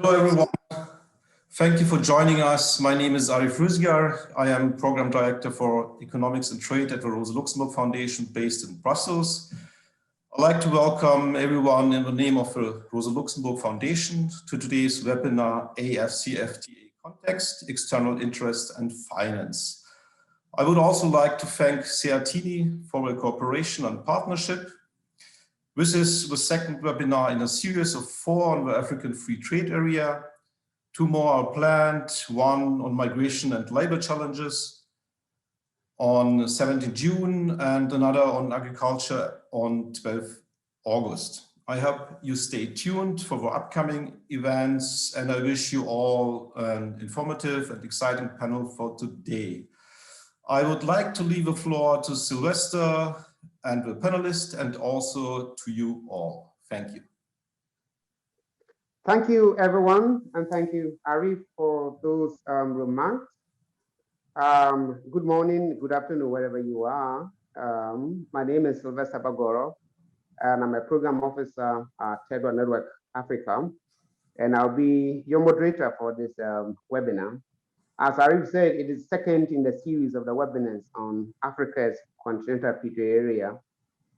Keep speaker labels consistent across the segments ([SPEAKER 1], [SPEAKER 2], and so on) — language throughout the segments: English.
[SPEAKER 1] Hello, everyone. Thank you for joining us. My name is Arif Rüzgar. I am Program Director for Economics and Trade at the Rosa Luxemburg Foundation based in Brussels. I'd like to welcome everyone in the name of the Rosa Luxemburg Foundation to today's webinar, AfCFTA Context, External Interest and Finance. I would also like to thank CEATINI for the cooperation and partnership. This is the second webinar in a series of 4 on the African Free Trade Area. 2 more are planned, one on migration and labor challenges on 17 June and another on agriculture on 12 August. I hope you stay tuned for the upcoming events, and I wish you all an informative and exciting panel for today. I would like to leave the floor to Sylvester and the panelists, and also to you all. Thank you.
[SPEAKER 2] Thank you, everyone, and thank you, Arif, for those remarks. Good morning, good afternoon, wherever you are. My name is Sylvester Bagoro, and I'm a program officer at Trade Network Africa, and I'll be your moderator for this webinar. As Arif said, it is second in the series of the webinars on Africa's continental free trade area,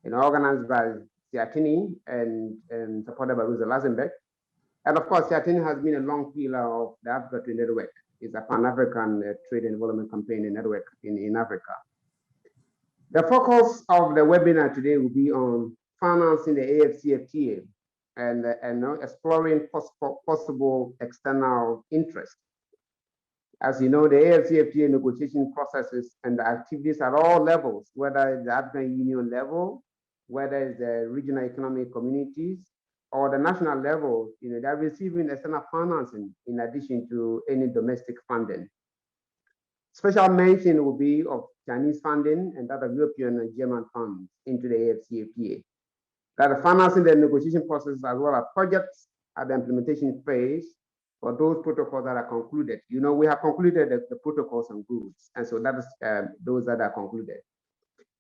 [SPEAKER 2] and organized by CEATINI and supported by Rosa Luxemburg. And of course, CEATINI has been a long pillar of the Africa Trade Network. It's a Pan-African trade and development campaign network in Africa. The focus of the webinar today will be on financing the AfCFTA and exploring possible external interest. As you know, the AfCFTA negotiation processes and the activities at all levels, whether it's the African Union level, whether it's the regional economic communities, or the national level, they're receiving external financing in addition to any domestic funding. Special mention will be of Chinese funding and that of European and German funds into the AfCFTA. That are financing the negotiation process as well as projects at the implementation phase for those protocols that are concluded. We have concluded the protocols and rules, and so that is those that are concluded.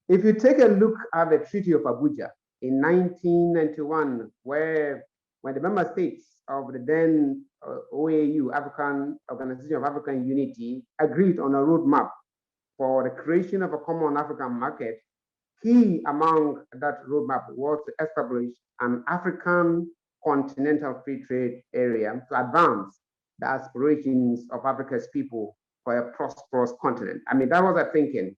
[SPEAKER 2] If you take a look at the Treaty of Abuja in 1991, when the member states of the then OAU, African Organization of African Unity, agreed on a roadmap for the creation of a common African market, key among that roadmap was to establish an African continental free trade area to advance the aspirations of Africa's people for a prosperous continent. I mean, that was the thinking.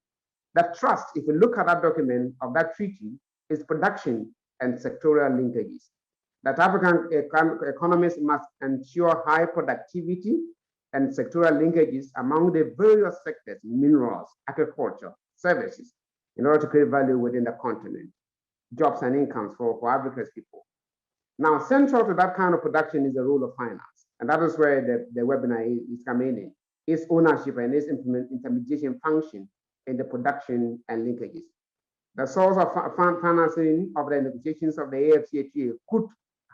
[SPEAKER 2] That trust, if you look at that document of that treaty, is production and sectoral linkages. That African economies must ensure high productivity and sectoral linkages among the various sectors, minerals, agriculture, services, in order to create value within the continent, jobs and incomes for Africa's people. Now, central to that kind of production is the role of finance. And that is where the webinar is coming in. Its ownership and its intermediation function in the production and linkages. The source of financing of the negotiations of the AfCFTA could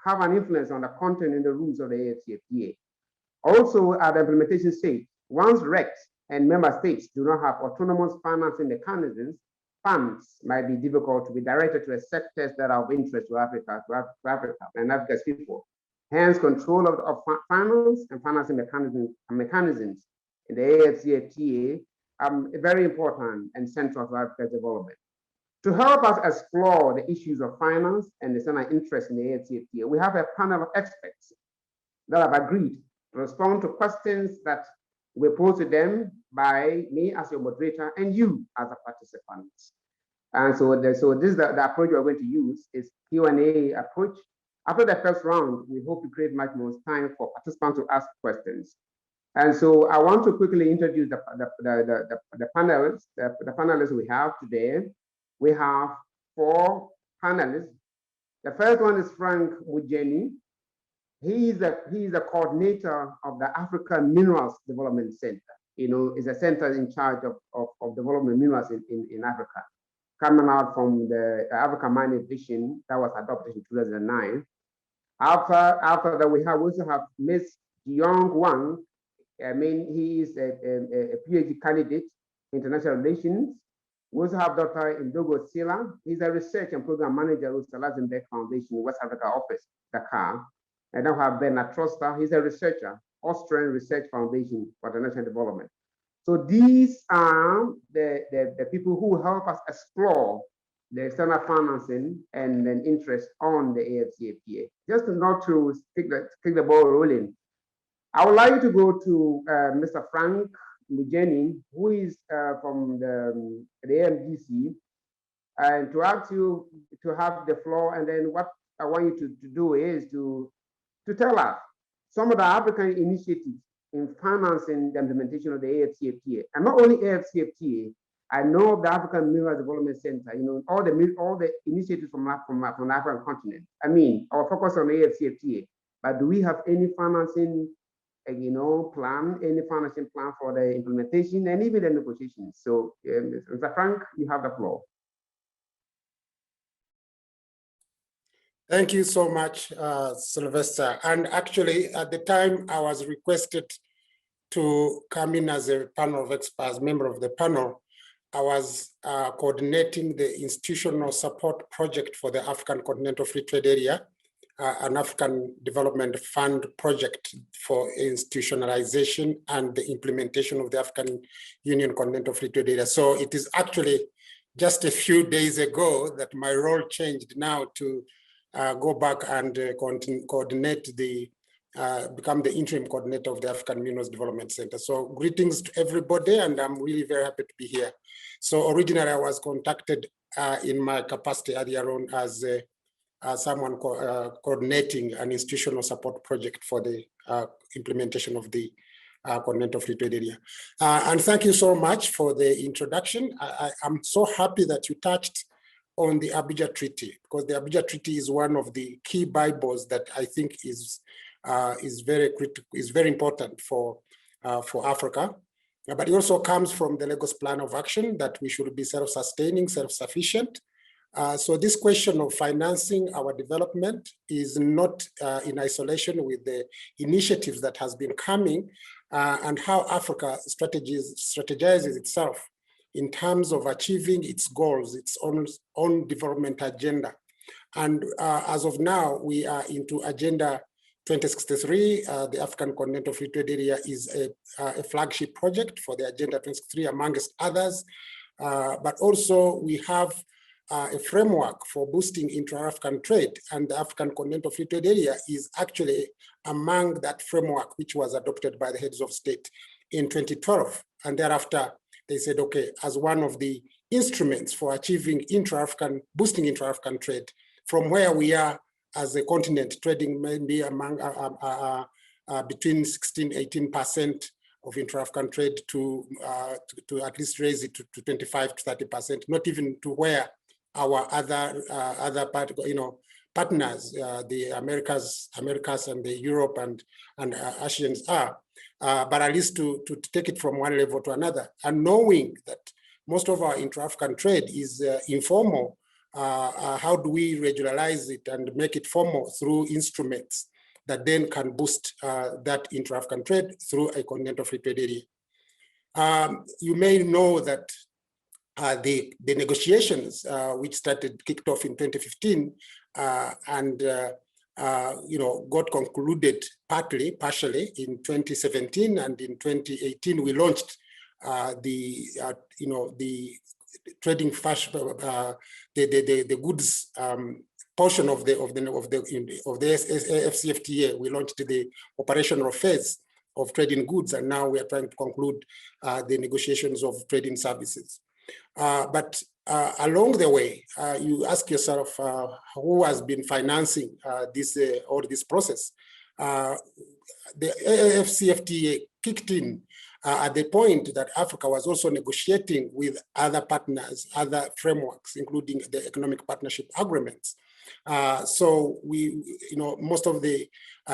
[SPEAKER 2] have an influence on the content and the rules of the AfCFTA. Also, at the implementation stage, once RECs and member states do not have autonomous financing mechanisms, funds might be difficult to be directed to sectors that are of interest to Africa and Africa's people. Hence, control of finance and financing mechanisms in the AfCFTA are very important and central to Africa's development. To help us explore the issues of finance and external interest in the AfCFTA, we have a panel of experts that have agreed to respond to questions that were posed to them by me as your moderator and you as a participant. And so this is the approach we're going to use is Q&A approach. After the first round, we hope to create much more time for participants to ask questions. And so I want to quickly introduce the panelists we have today. We have 4 panelists. The first one is Frank Mugyenyi. He is the coordinator of the African Minerals Development Center. Is a center in charge of development minerals in Africa, coming out from the African Mining Vision that was adopted in 2009. After that, we also have Ms. Jyhjong Hwang. I mean, he is a PhD candidate in international relations. We also have Dr. Ndongo Sylla. He's a research and program manager with the Luxemburg Foundation West Africa office, Dakar. And now we have Bernhard Tröster. He's a researcher, Austrian Research Foundation for International Development. So these are the people who help us explore the external financing and then interest on the AfCFTA. Just not to kick the ball rolling, I would like to go to Mr. Frank Mugyenyi, who is from the AMGC, and to ask you to have the floor. And then what I want you to do is to tell us some of the African initiatives in financing the implementation of the AfCFTA, and not only AfCFTA. I know the African Mineral Development Center, you know, all the initiatives from the African continent. I mean, our focus on AfCFTA, but do we have any financing, you know, any financing plan for the implementation and even the negotiations? So, Mr. Frank, you have the floor.
[SPEAKER 3] Thank you so much, Sylvester. And actually, at the time I was requested to come in as a panel of experts, member of the panel, I was coordinating the institutional support project for the African Continental Free Trade Area, an African Development Fund project for institutionalization and the implementation of the African Union Continental Free Trade Area. So it is actually just a few days ago that my role changed now to go back and coordinate become the interim coordinator of the African Minerals Development Center. So greetings to everybody, and I'm really very happy to be here. So originally I was contacted in my capacity earlier on as someone coordinating an institutional support project for the implementation of the Continental Free Trade Area. And thank you so much for the introduction. I'm so happy that you touched on the Abidjan Treaty, because the Abidjan Treaty is one of the key Bibles that I think is very critical, is very important for Africa. But it also comes from the Lagos Plan of Action that we should be self-sustaining, self-sufficient. So this question of financing our development is not in isolation with the initiatives that has been coming and how Africa strategizes itself in terms of achieving its goals, its own development agenda. And as of now, we are into Agenda 2063. The African Continental Free Trade Area is a flagship project for the Agenda 2063, amongst others. But also we have a framework for boosting intra-African trade, and the African Continental Free Trade Area is actually among that framework, which was adopted by the heads of state in 2012. And thereafter, they said, okay, as one of the instruments for achieving boosting intra-African trade, from where we are as a continent, trading maybe among between 16–18% of intra-African trade to at least raise it to 25 to 30%, not even to where our other partners, the Americas and the Europe and Asians are, but at least to take it from one level to another. And knowing that most of our intra-African trade is informal, how do we regularize it and make it formal through instruments that then can boost that intra-African trade through a continental free trade area? You may know that the negotiations which kicked off in 2015 and got concluded partially in 2017, and in 2018 we launched the trading the goods portion of the AfCFTA. We launched the operational phase of trading goods, and now we are trying to conclude the negotiations of trading services. But along the way, you ask yourself, who has been financing all this process? The AfCFTA kicked in at the point that Africa was also negotiating with other partners, other frameworks, including the economic partnership agreements. So most of the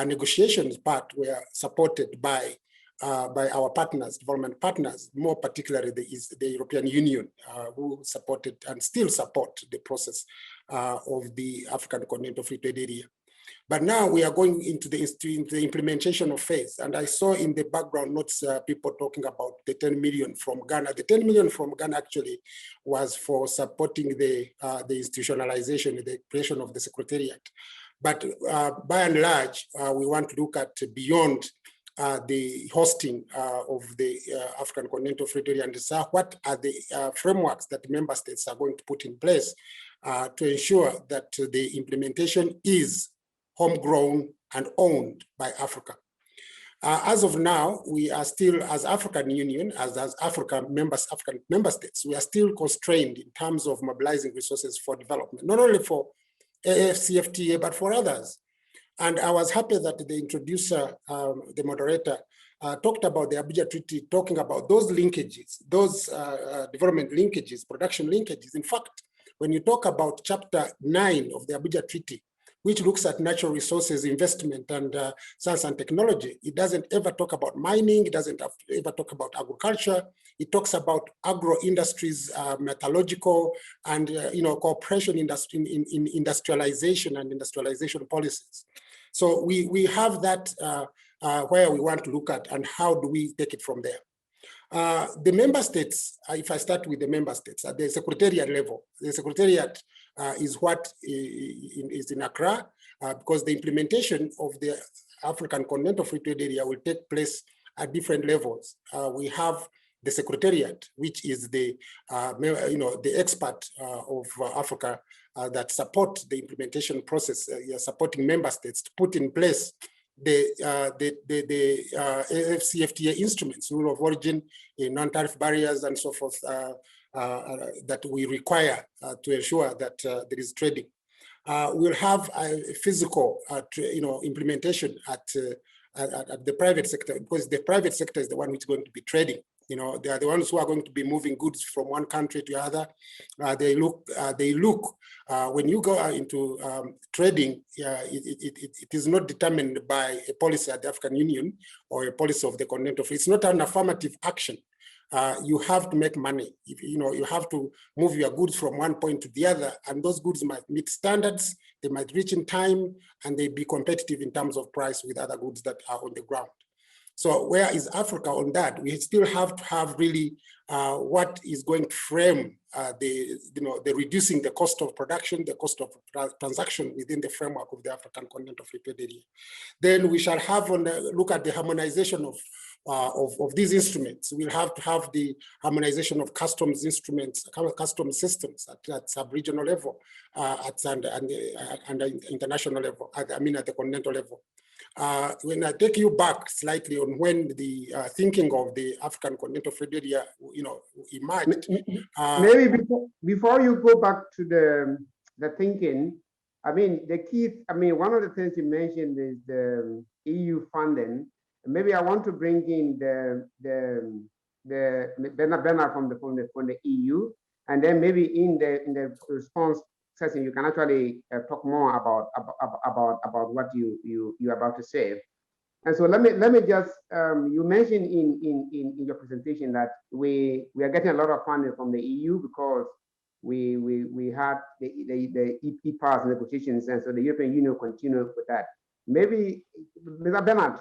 [SPEAKER 3] negotiations part were supported by our partners, development partners, more particularly the European Union, who supported and still support the process of the African Continental Free Trade Area. But now we are going into the implementation of phase. And I saw in the background notes people talking about the 10 million from Ghana. The 10 million from Ghana actually was for supporting the institutionalization, the creation of the secretariat. But by and large, we want to look at beyond the hosting of the African Continental Free Trade Area, and what are the frameworks that member states are going to put in place to ensure that the implementation is homegrown and owned by Africa. As of now, we are still, as African Union, as African member states, we are still constrained in terms of mobilizing resources for development, not only for AfCFTA, but for others. And I was happy that the introducer, the moderator, talked about the Abuja Treaty, talking about those linkages, those development linkages, production linkages. In fact, when you talk about Chapter 9 of the Abuja Treaty, which looks at natural resources, investment, and science and technology, it doesn't ever talk about mining, it doesn't ever talk about agriculture, it talks about agro-industries, metallurgical, and cooperation industry in industrialization and industrialization policies. So we have that where we want to look at, and how do we take it from there. The member states, if I start with the member states, at the secretariat level, the secretariat is what is in Accra, because the implementation of the African Continental Free Trade Area will take place at different levels. We have the secretariat, which is the the expert of Africa that support the implementation process, supporting member states to put in place the AfCFTA instruments, rule of origin, non-tariff barriers, and so forth, that we require to ensure that there is trading. We'll have a physical, implementation at the private sector, because the private sector is the one which is going to be trading. They are the ones who are going to be moving goods from one country to the other. They look. When you go into trading, it is not determined by a policy at the African Union or a policy of the Continental Free. It's not an affirmative action. You have to make money. You have to move your goods from one point to the other, and those goods might meet standards, they might reach in time, and they be competitive in terms of price with other goods that are on the ground. So where is Africa on that? We still have to have really what is going to frame the reducing the cost of production, the cost of transaction within the framework of the African Continental Free Trade Area. Then we shall have look at the harmonization of these instruments. We'll have to have the harmonization of customs instruments, customs systems at sub-regional level, and international level, at the continental level. When I take you back slightly on when the thinking of the African Continental Free Trade Area, emerged.
[SPEAKER 2] Maybe before you go back to the thinking, the key. One of the things you mentioned is the EU funding. Maybe I want to bring in the Bernhard from the EU, and then maybe in the response session, you can actually talk more about what you are about to say. And so let me just you mentioned in your presentation that we are getting a lot of funding from the EU because we had the EPAS negotiations, and so the European Union continued with that. Maybe Mr. Bernhard,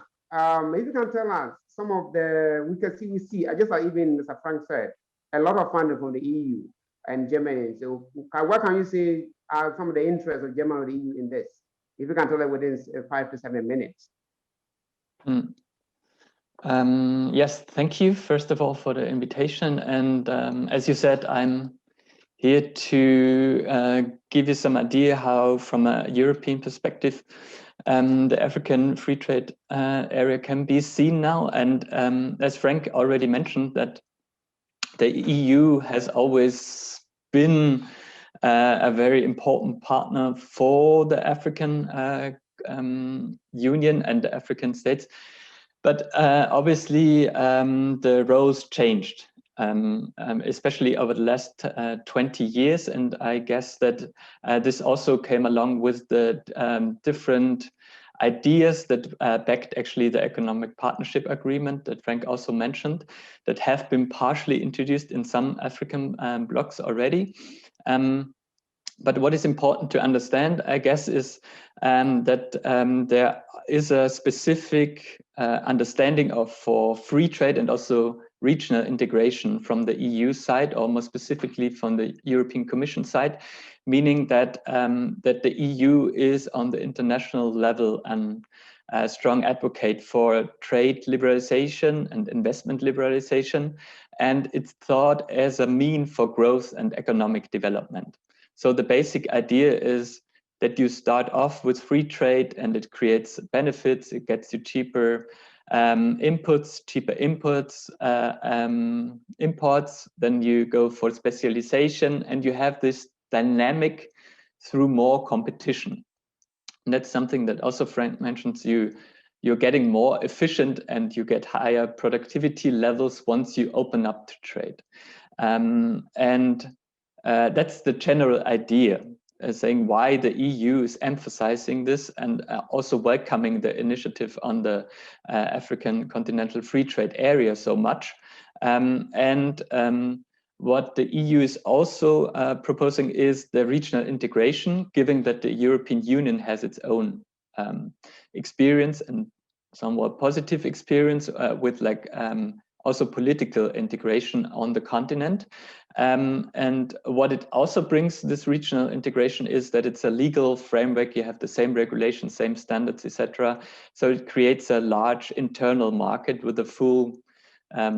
[SPEAKER 2] maybe you can tell us some of we see just like even Mr. Frank said, a lot of funding from the EU and Germany. So what can you say are some of the interests of Germany or the EU in this? If you can tell it within 5 to 7 minutes.
[SPEAKER 4] Yes, thank you, first of all, for the invitation. And as you said, I'm here to give you some idea how, from a European perspective, the African free trade area can be seen now. And as Frank already mentioned, that the EU has always been a very important partner for the African Union and the African states. But obviously, the roles changed, especially over the last 20 years. And I guess that this also came along with the different ideas that backed actually the economic partnership agreement that Frank also mentioned, that have been partially introduced in some African blocs already. But what is important to understand, I guess, is that there is a specific understanding for free trade and also regional integration from the EU side, or more specifically from the European Commission side, meaning that that the EU is on the international level a strong advocate for trade liberalization and investment liberalization, and it's thought as a mean for growth and economic development. So the basic idea is that you start off with free trade and it creates benefits, it gets you cheaper imports, imports, then you go for specialization, and you have this dynamic through more competition. And that's something that also Frank mentions. You're getting more efficient and you get higher productivity levels once you open up to trade. That's the general idea, saying why the EU is emphasizing this and also welcoming the initiative on the African Continental Free Trade Area so much. What the EU is also proposing is the regional integration, given that the European Union has its own experience and somewhat positive experience with also political integration on the continent. And what it also brings, this regional integration, is that it's a legal framework. You have the same regulations, same standards, etc. So it creates a large internal market with a full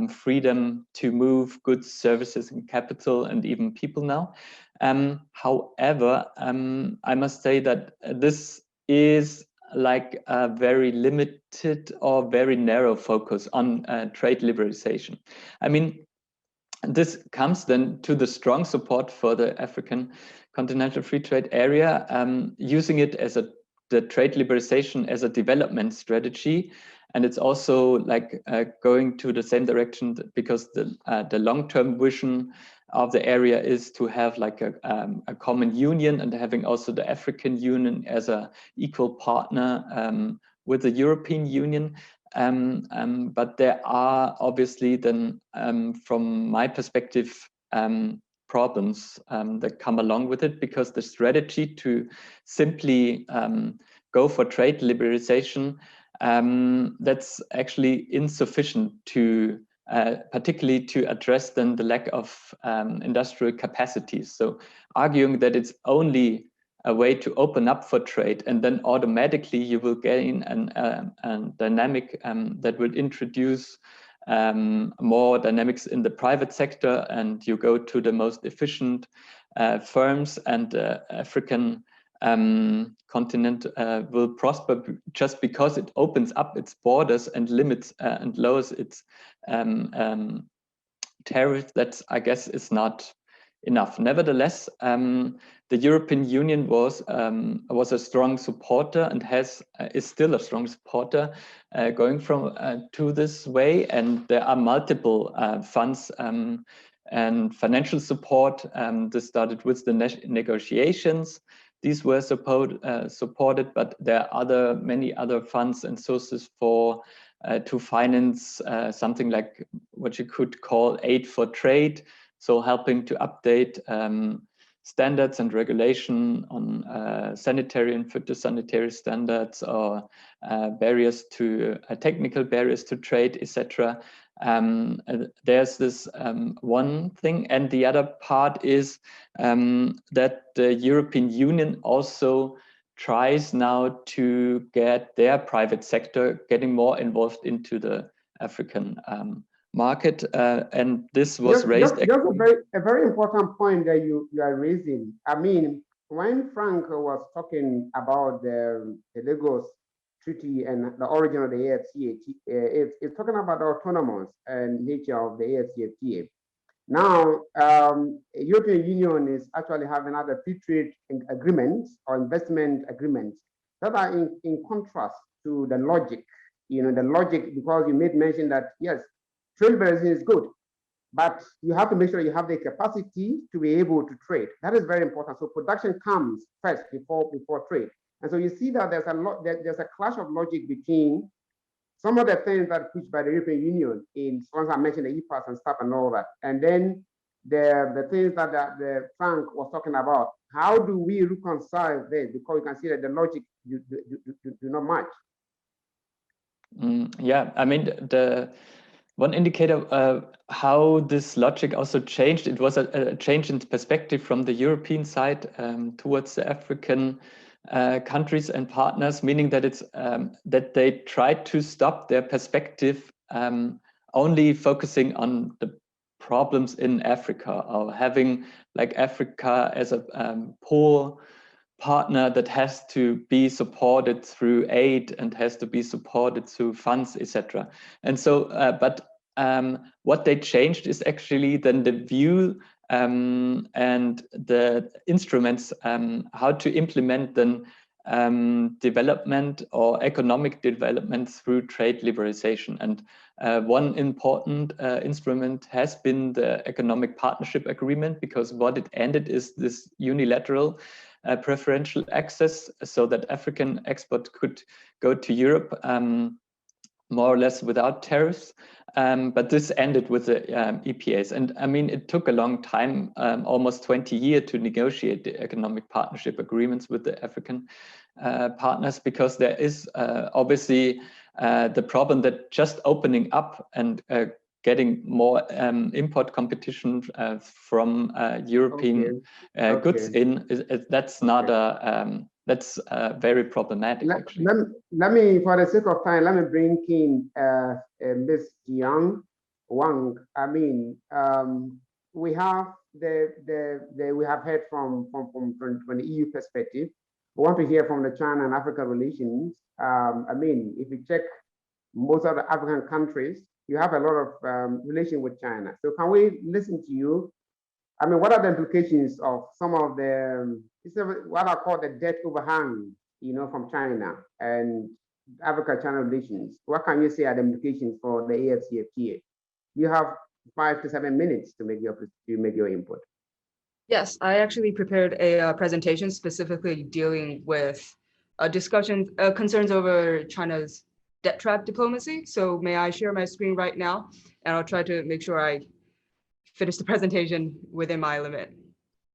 [SPEAKER 4] freedom to move goods, services, and capital, and even people now. However, I must say that this is like a very limited or very narrow focus on trade liberalization. I mean, this comes then to the strong support for the African Continental Free Trade Area, using it as the trade liberalization as a development strategy. And it's also like going to the same direction, because the long-term vision of the area is to have like a common union, and having also the African Union as a equal partner with the European Union. But there are obviously then, from my perspective, problems that come along with it, because the strategy to simply go for trade liberalization, that's actually insufficient to particularly to address then the lack of industrial capacities. So arguing that it's only a way to open up for trade, and then automatically you will gain a dynamic that will introduce more dynamics in the private sector, and you go to the most efficient firms, and African continent will prosper just because it opens up its borders and limits and lowers its tariff. That, I guess, is not enough. Nevertheless, the European Union was a strong supporter, and is still a strong supporter going from to this way. And there are multiple funds and financial support. This started with the negotiations. These were supported, but there are many other funds and sources for to finance something like what you could call aid for trade. So helping to update standards and regulation on sanitary and phytosanitary standards, or barriers to technical barriers to trade, etc. There's this one thing, and the other part is that the European Union also tries now to get their private sector getting more involved into the African market, and this was raised.
[SPEAKER 2] Just a very important point that you are raising. I mean, when Frank was talking about the Lagos Treaty and the origin of the AfCFTA, it's talking about the autonomous nature of the AfCFTA. Now, European Union is actually having other free trade agreements or investment agreements that are in contrast to the logic. You know, the logic, because you made mention that, yes, trade liberalization is good, but you have to make sure you have the capacity to be able to trade. That is very important. So production comes first before trade. And so you see that there's a clash of logic between some of the things that are pushed by the European Union, in ones I mentioned, the EPAS and stuff and all that, and then the things that the Frank was talking about. How do we reconcile this? Because you can see that the logic do not match.
[SPEAKER 4] Yeah, I mean, one indicator how this logic also changed, it was a change in perspective from the European side towards the African countries and partners, meaning that it's that they tried to stop their perspective only focusing on the problems in Africa, or having like Africa as a poor partner that has to be supported through aid and has to be supported through funds, etc. And so, but what they changed is actually then the view and the instruments, how to implement then development or economic development through trade liberalization. And one important instrument has been the economic partnership agreement, because what it ended is this unilateral preferential access, so that African export could go to Europe more or less without tariffs. But this ended with the EPAs. And I mean, it took a long time, almost 20 years, to negotiate the economic partnership agreements with the African partners, because there is obviously the problem that just opening up and getting more import competition from European goods in, that's not a, that's very problematic, actually.
[SPEAKER 2] Let me, for the sake of time, let me bring in Ms. Jyhjong, Hwang. I mean, we have we have heard from the EU perspective. We want to hear from the China and Africa relations. I mean, if you check most of the African countries, you have a lot of relation with China. So can we listen to you? I mean, what are the implications of some of the, what I call the debt overhang, you know, from China and Africa-China relations? What can you say are the implications for the AfCFTA? You have 5 to 7 minutes to make your input.
[SPEAKER 5] Yes, I actually prepared a presentation specifically dealing with discussions, concerns over China's debt trap diplomacy. So may I share my screen right now? And I'll try to make sure I finish the presentation within my limit.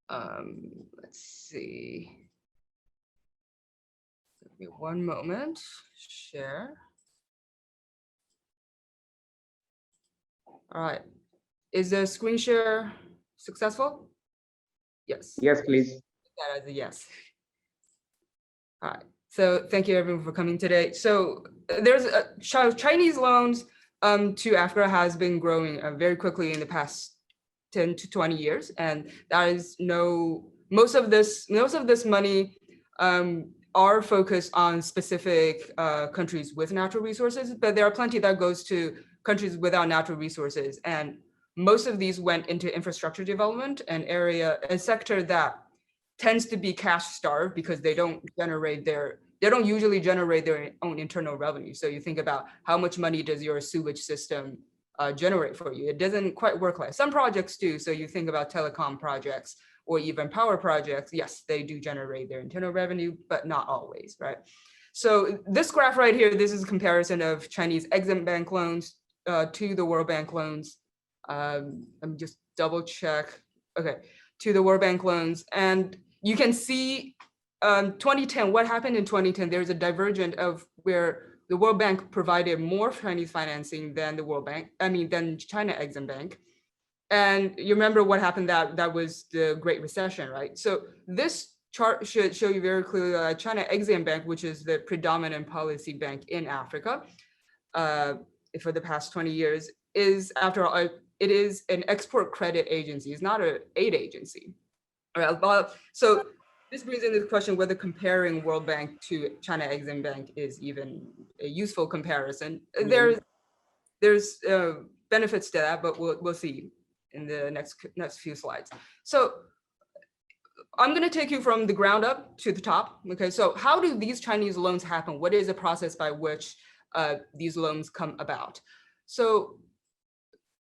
[SPEAKER 5] Let's see. Give me one moment. Share. All right. Is the screen share successful? Yes.
[SPEAKER 2] Yes, please.
[SPEAKER 5] That is a yes. All right. So thank you everyone for coming today. So there's Chinese loans to Africa has been growing very quickly in the past 10 to 20 years, and that is most of this money are focused on specific countries with natural resources, but there are plenty that goes to countries without natural resources, and most of these went into infrastructure development, a sector that tends to be cash starved because they don't usually generate their own internal revenue. So you think about how much money does your sewage system generate for you? It doesn't quite work like some projects do. So you think about telecom projects or even power projects. Yes, they do generate their internal revenue, but not always, right? So this graph right here, this is a comparison of Chinese Exim Bank loans to the World Bank loans. Let me just double check. Okay, to the World Bank loans. And you can see 2010, what happened in 2010, there's a divergence of where the World Bank provided more Chinese financing than the World Bank, than China Exim Bank. And you remember what happened, that was the Great Recession, right? So this chart should show you very clearly that China Exim Bank, which is the predominant policy bank in Africa for the past 20 years, is, after all, it is an export credit agency. It's not an aid agency. All right, so this brings into the question whether comparing World Bank to China Exim Bank is even a useful comparison. Mm-hmm. There's benefits to that, but we'll see in the next few slides. So I'm going to take you from the ground up to the top. Okay, so how do these Chinese loans happen? What is the process by which these loans come about? So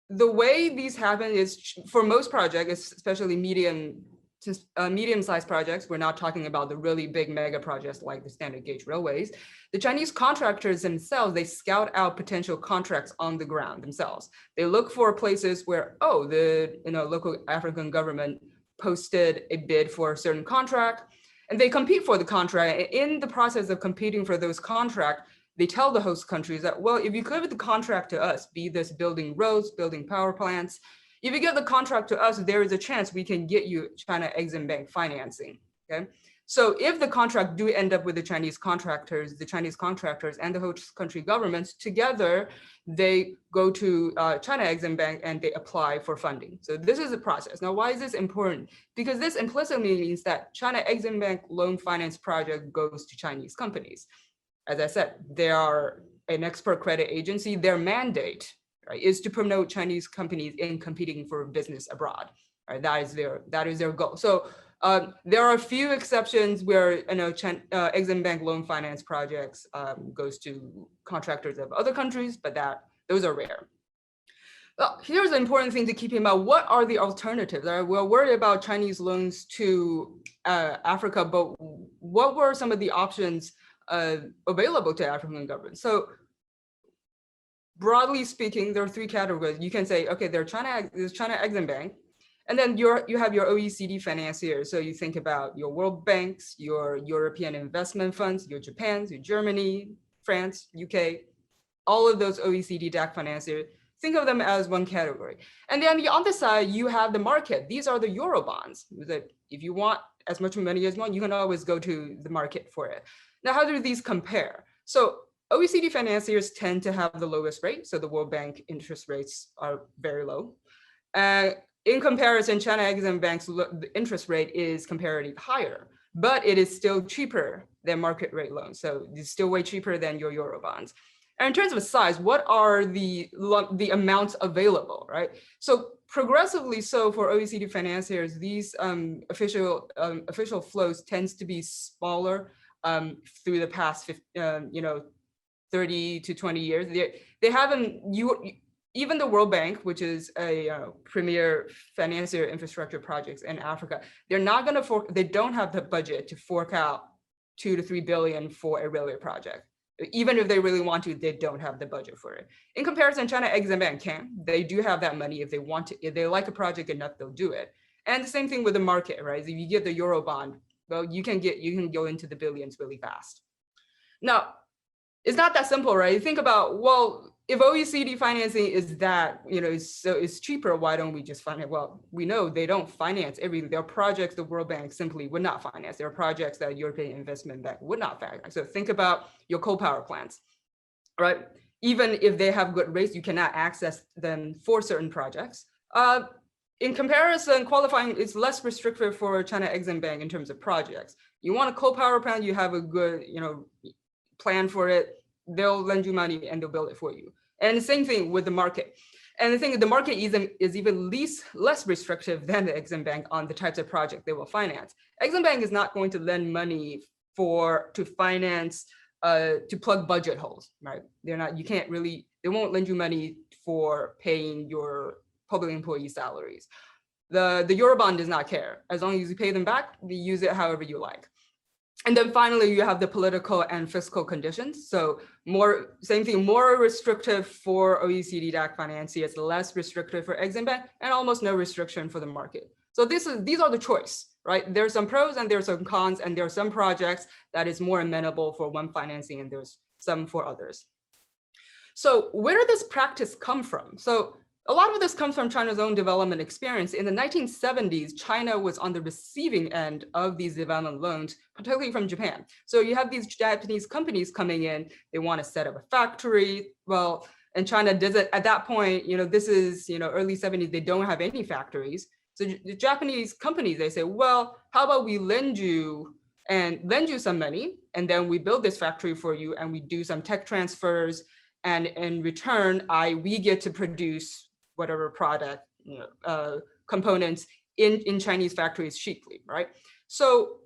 [SPEAKER 5] the way these happen is, for most projects, especially medium-sized projects, we're not talking about the really big mega projects like the standard gauge railways. The Chinese contractors themselves, they scout out potential contracts on the ground themselves. They look for places where, oh, the local African government posted a bid for a certain contract, and they compete for the contract. In the process of competing for those contracts, they tell the host countries that, well, if you give the contract to us, be this building roads, building power plants, if you give the contract to us, there is a chance we can get you China Exim Bank financing, okay? So if the contract do end up with the Chinese contractors and the host country governments together, they go to China Exim Bank and they apply for funding. So this is the process. Now, why is this important? Because this implicitly means that China Exim Bank loan finance project goes to Chinese companies. As I said, they are an export credit agency. Their mandate, right, is to promote Chinese companies in competing for business abroad. Right? That is their goal. So there are a few exceptions where Exim Bank loan finance projects goes to contractors of other countries, but those are rare. Well, here's the important thing to keep in mind. What are the alternatives? We're worried about Chinese loans to Africa, but what were some of the options available to African governments? So broadly speaking, there are three categories. You can say, okay, there's China Exim Bank, and then you have your OECD financiers. So you think about your World Banks, your European investment funds, your Japan's, your Germany, France, UK, all of those OECD DAC financiers. Think of them as one category. And then on the other side, you have the market. These are the Euro bonds. If you want as much money as you want, you can always go to the market for it. Now, how do these compare? So OECD financiers tend to have the lowest rate. So the World Bank interest rates are very low. In comparison, China Exim Bank's the interest rate is comparatively higher, but it is still cheaper than market rate loans. So it's still way cheaper than your Euro bonds. And in terms of size, what are the amounts available, right? So progressively, so for OECD financiers, these official flows tends to be smaller through the past 30 to 20 years. They haven't, even the World Bank, which is a premier financier infrastructure projects in Africa, they don't have the budget to fork out $2 to $3 billion for a railway project. Even if they really want to, they don't have the budget for it. In comparison, China Exim Bank can. They do have that money if they want to. If they like a project enough, they'll do it. And the same thing with the market, right? If you get the Euro bond, well, you can go into the billions really fast. Now, it's not that simple, right? You think about, well, if OECD financing is that, it's cheaper, why don't we just finance? Well, we know they don't finance everything. There are projects the World Bank simply would not finance. There are projects that European Investment Bank would not finance. So think about your coal power plants, right? Even if they have good rates, you cannot access them for certain projects. In comparison, qualifying is less restrictive for China Exim Bank in terms of projects. You want a coal power plant, you have a good, plan for it, they'll lend you money and they'll build it for you. And the same thing with the market. And the thing, the market is even less restrictive than the Exim Bank on the types of project they will finance. Exim Bank is not going to lend money to finance, to plug budget holes, right? They won't lend you money for paying your public employee salaries. The Eurobond does not care. As long as you pay them back, you use it however you like. And then finally, you have the political and fiscal conditions. So same thing, more restrictive for OECD DAC financiers, less restrictive for Exim Bank, and almost no restriction for the market. So these are the choice, right? There's some pros and there's some cons, and there are some projects that is more amenable for one financing and there's some for others. So where did this practice come from? So a lot of this comes from China's own development experience. In the 1970s, China was on the receiving end of these development loans, particularly from Japan. So you have these Japanese companies coming in, they want to set up a factory. Well, and China does it at that point, this is, early 70s, they don't have any factories. So the Japanese companies, they say, well, how about we lend you some money, and then we build this factory for you, and we do some tech transfers, and in return, we get to produce whatever product, components in Chinese factories cheaply, right? So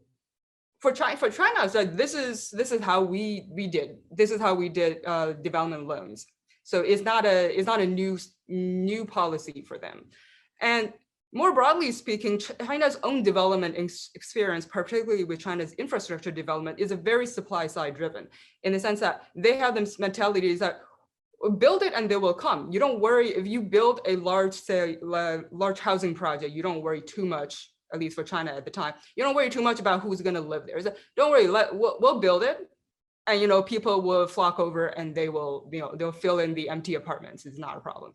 [SPEAKER 5] for China, so this is how we did development loans. So it's not a new policy for them. And more broadly speaking, China's own development experience, particularly with China's infrastructure development, is a very supply side driven, in the sense that they have this mentality is that build it and they will come. You don't worry if you build a large housing project, you don't worry too much, at least for China at the time, you don't worry too much about who's going to live there. Don't worry, we'll build it. and, you know, people will flock over and they will, you know, they'll fill in the empty apartments. It's not a problem.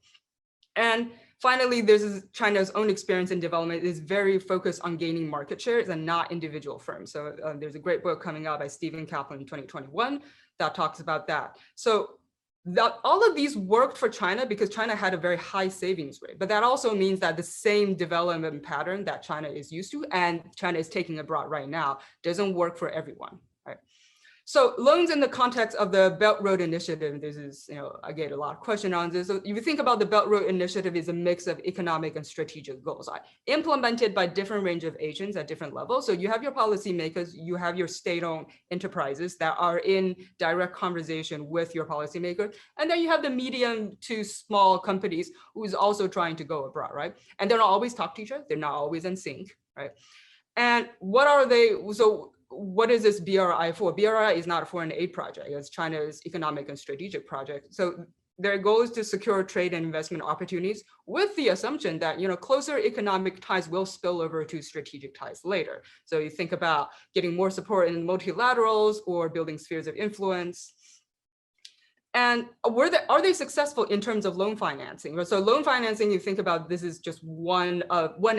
[SPEAKER 5] And finally, there's China's own experience in development is very focused on gaining market shares and not individual firms. So there's a great book coming out by Stephen Kaplan in 2021 that talks about that. So that all of these worked for China because China had a very high savings rate, but that also means that the same development pattern that China is used to and China is taking abroad right now doesn't work for everyone, right? So loans in the context of the Belt Road Initiative, this is, you know, I get a lot of questions on this. So if you think about the Belt Road Initiative is a mix of economic and strategic goals, implemented by different range of agents at different levels. So you have your policymakers, you have your state-owned enterprises that are in direct conversation with your policymakers. And then you have the medium to small companies who's also trying to go abroad, right? And they don't always talk to each other. They're not always in sync, right? And what are they, so what is this BRI for? BRI is not a foreign aid project. It's China's economic and strategic project. So their goal is to secure trade and investment opportunities with the assumption that, you know, closer economic ties will spill over to strategic ties later. So you think about getting more support in multilaterals or building spheres of influence. And are they successful in terms of loan financing? So loan financing, you think about this is just one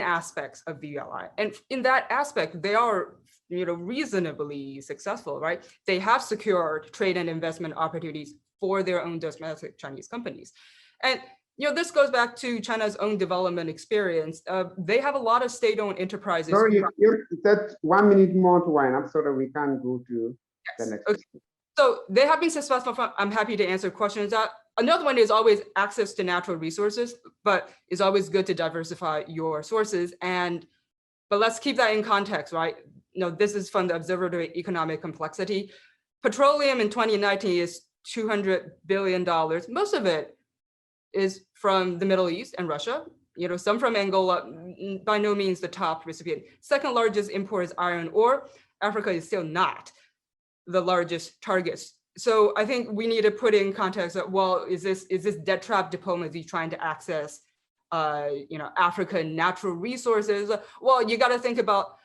[SPEAKER 5] aspect of BRI. And in that aspect, they are, you know, reasonably successful, right? They have secured trade and investment opportunities for their own domestic Chinese companies. And, you know, this goes back to China's own development experience. They have a lot of state-owned enterprises.
[SPEAKER 2] Sorry, you said 1 minute more to wind up so that we can go to the next.
[SPEAKER 5] Okay. So they have been successful. I'm happy to answer questions. Another one is always access to natural resources, but it's always good to diversify your sources. But let's keep that in context, right? You know, this is from the Observatory Economic Complexity. Petroleum in 2019 is $200 billion. Most of it is from the Middle East and Russia, you know, some from Angola, by no means the top recipient. Second largest import is iron ore. Africa is still not the largest targets. So I think we need to put in context that, well, is this debt trap diplomacy trying to access, you know, African natural resources? Well, you got to think about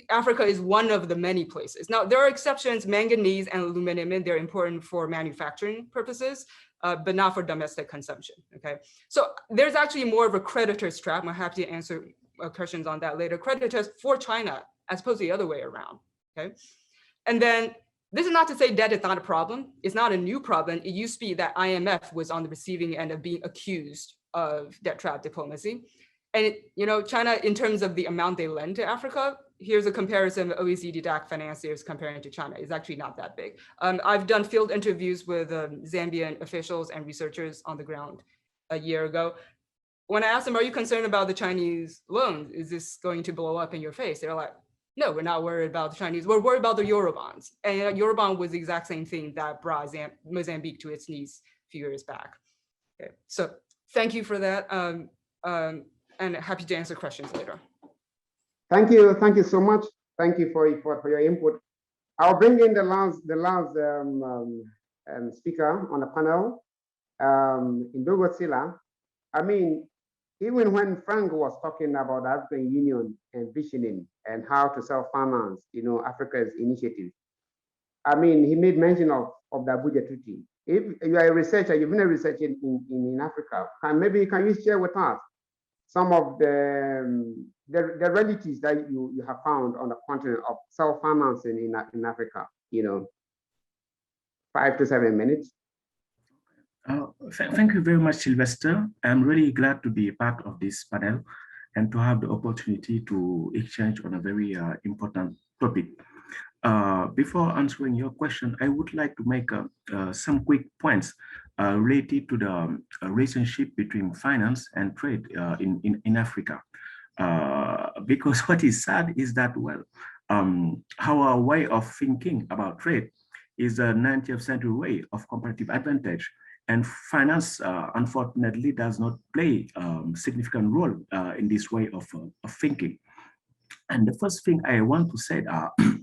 [SPEAKER 5] Africa is one of the many places. Now, there are exceptions, manganese and aluminum, they're important for manufacturing purposes, but not for domestic consumption, okay? So there's actually more of a creditor's trap. I'm happy to answer questions on that later. Creditors for China, as opposed to the other way around, okay? And then this is not to say debt is not a problem. It's not a new problem. It used to be that IMF was on the receiving end of being accused of debt trap diplomacy. And, you know, China, in terms of the amount they lend to Africa, here's a comparison of OECD DAC financiers comparing to China. It's actually not that big. I've done field interviews with Zambian officials and researchers on the ground a year ago. When I asked them, are you concerned about the Chinese loans? Is this going to blow up in your face? They're like, no, we're not worried about the Chinese. We're worried about the Eurobonds. And Eurobond was the exact same thing that brought Mozambique to its knees a few years back. Okay, so thank you for that. And happy to answer questions later.
[SPEAKER 2] Thank you so much. Thank you for your input. I'll bring in the last speaker on the panel, Ndongo Sylla. I mean, even when Frank was talking about the African Union and visioning and how to self-finance, you know, Africa's initiative, I mean, he made mention of the Abuja Treaty. If you are a researcher, you've been a researcher in Africa, can you share with us some of the realities that you have found on the continent of self-financing in Africa, you know, 5 to 7 minutes.
[SPEAKER 6] Thank you very much, Sylvester. I'm really glad to be a part of this panel and to have the opportunity to exchange on a very important topic. Before answering your question, I would like to make some quick points related to the relationship between finance and trade in Africa. Because what is sad is that, well, our way of thinking about trade is a 19th century way of comparative advantage. And finance, unfortunately, does not play a significant role in this way of thinking. And the first thing I want to say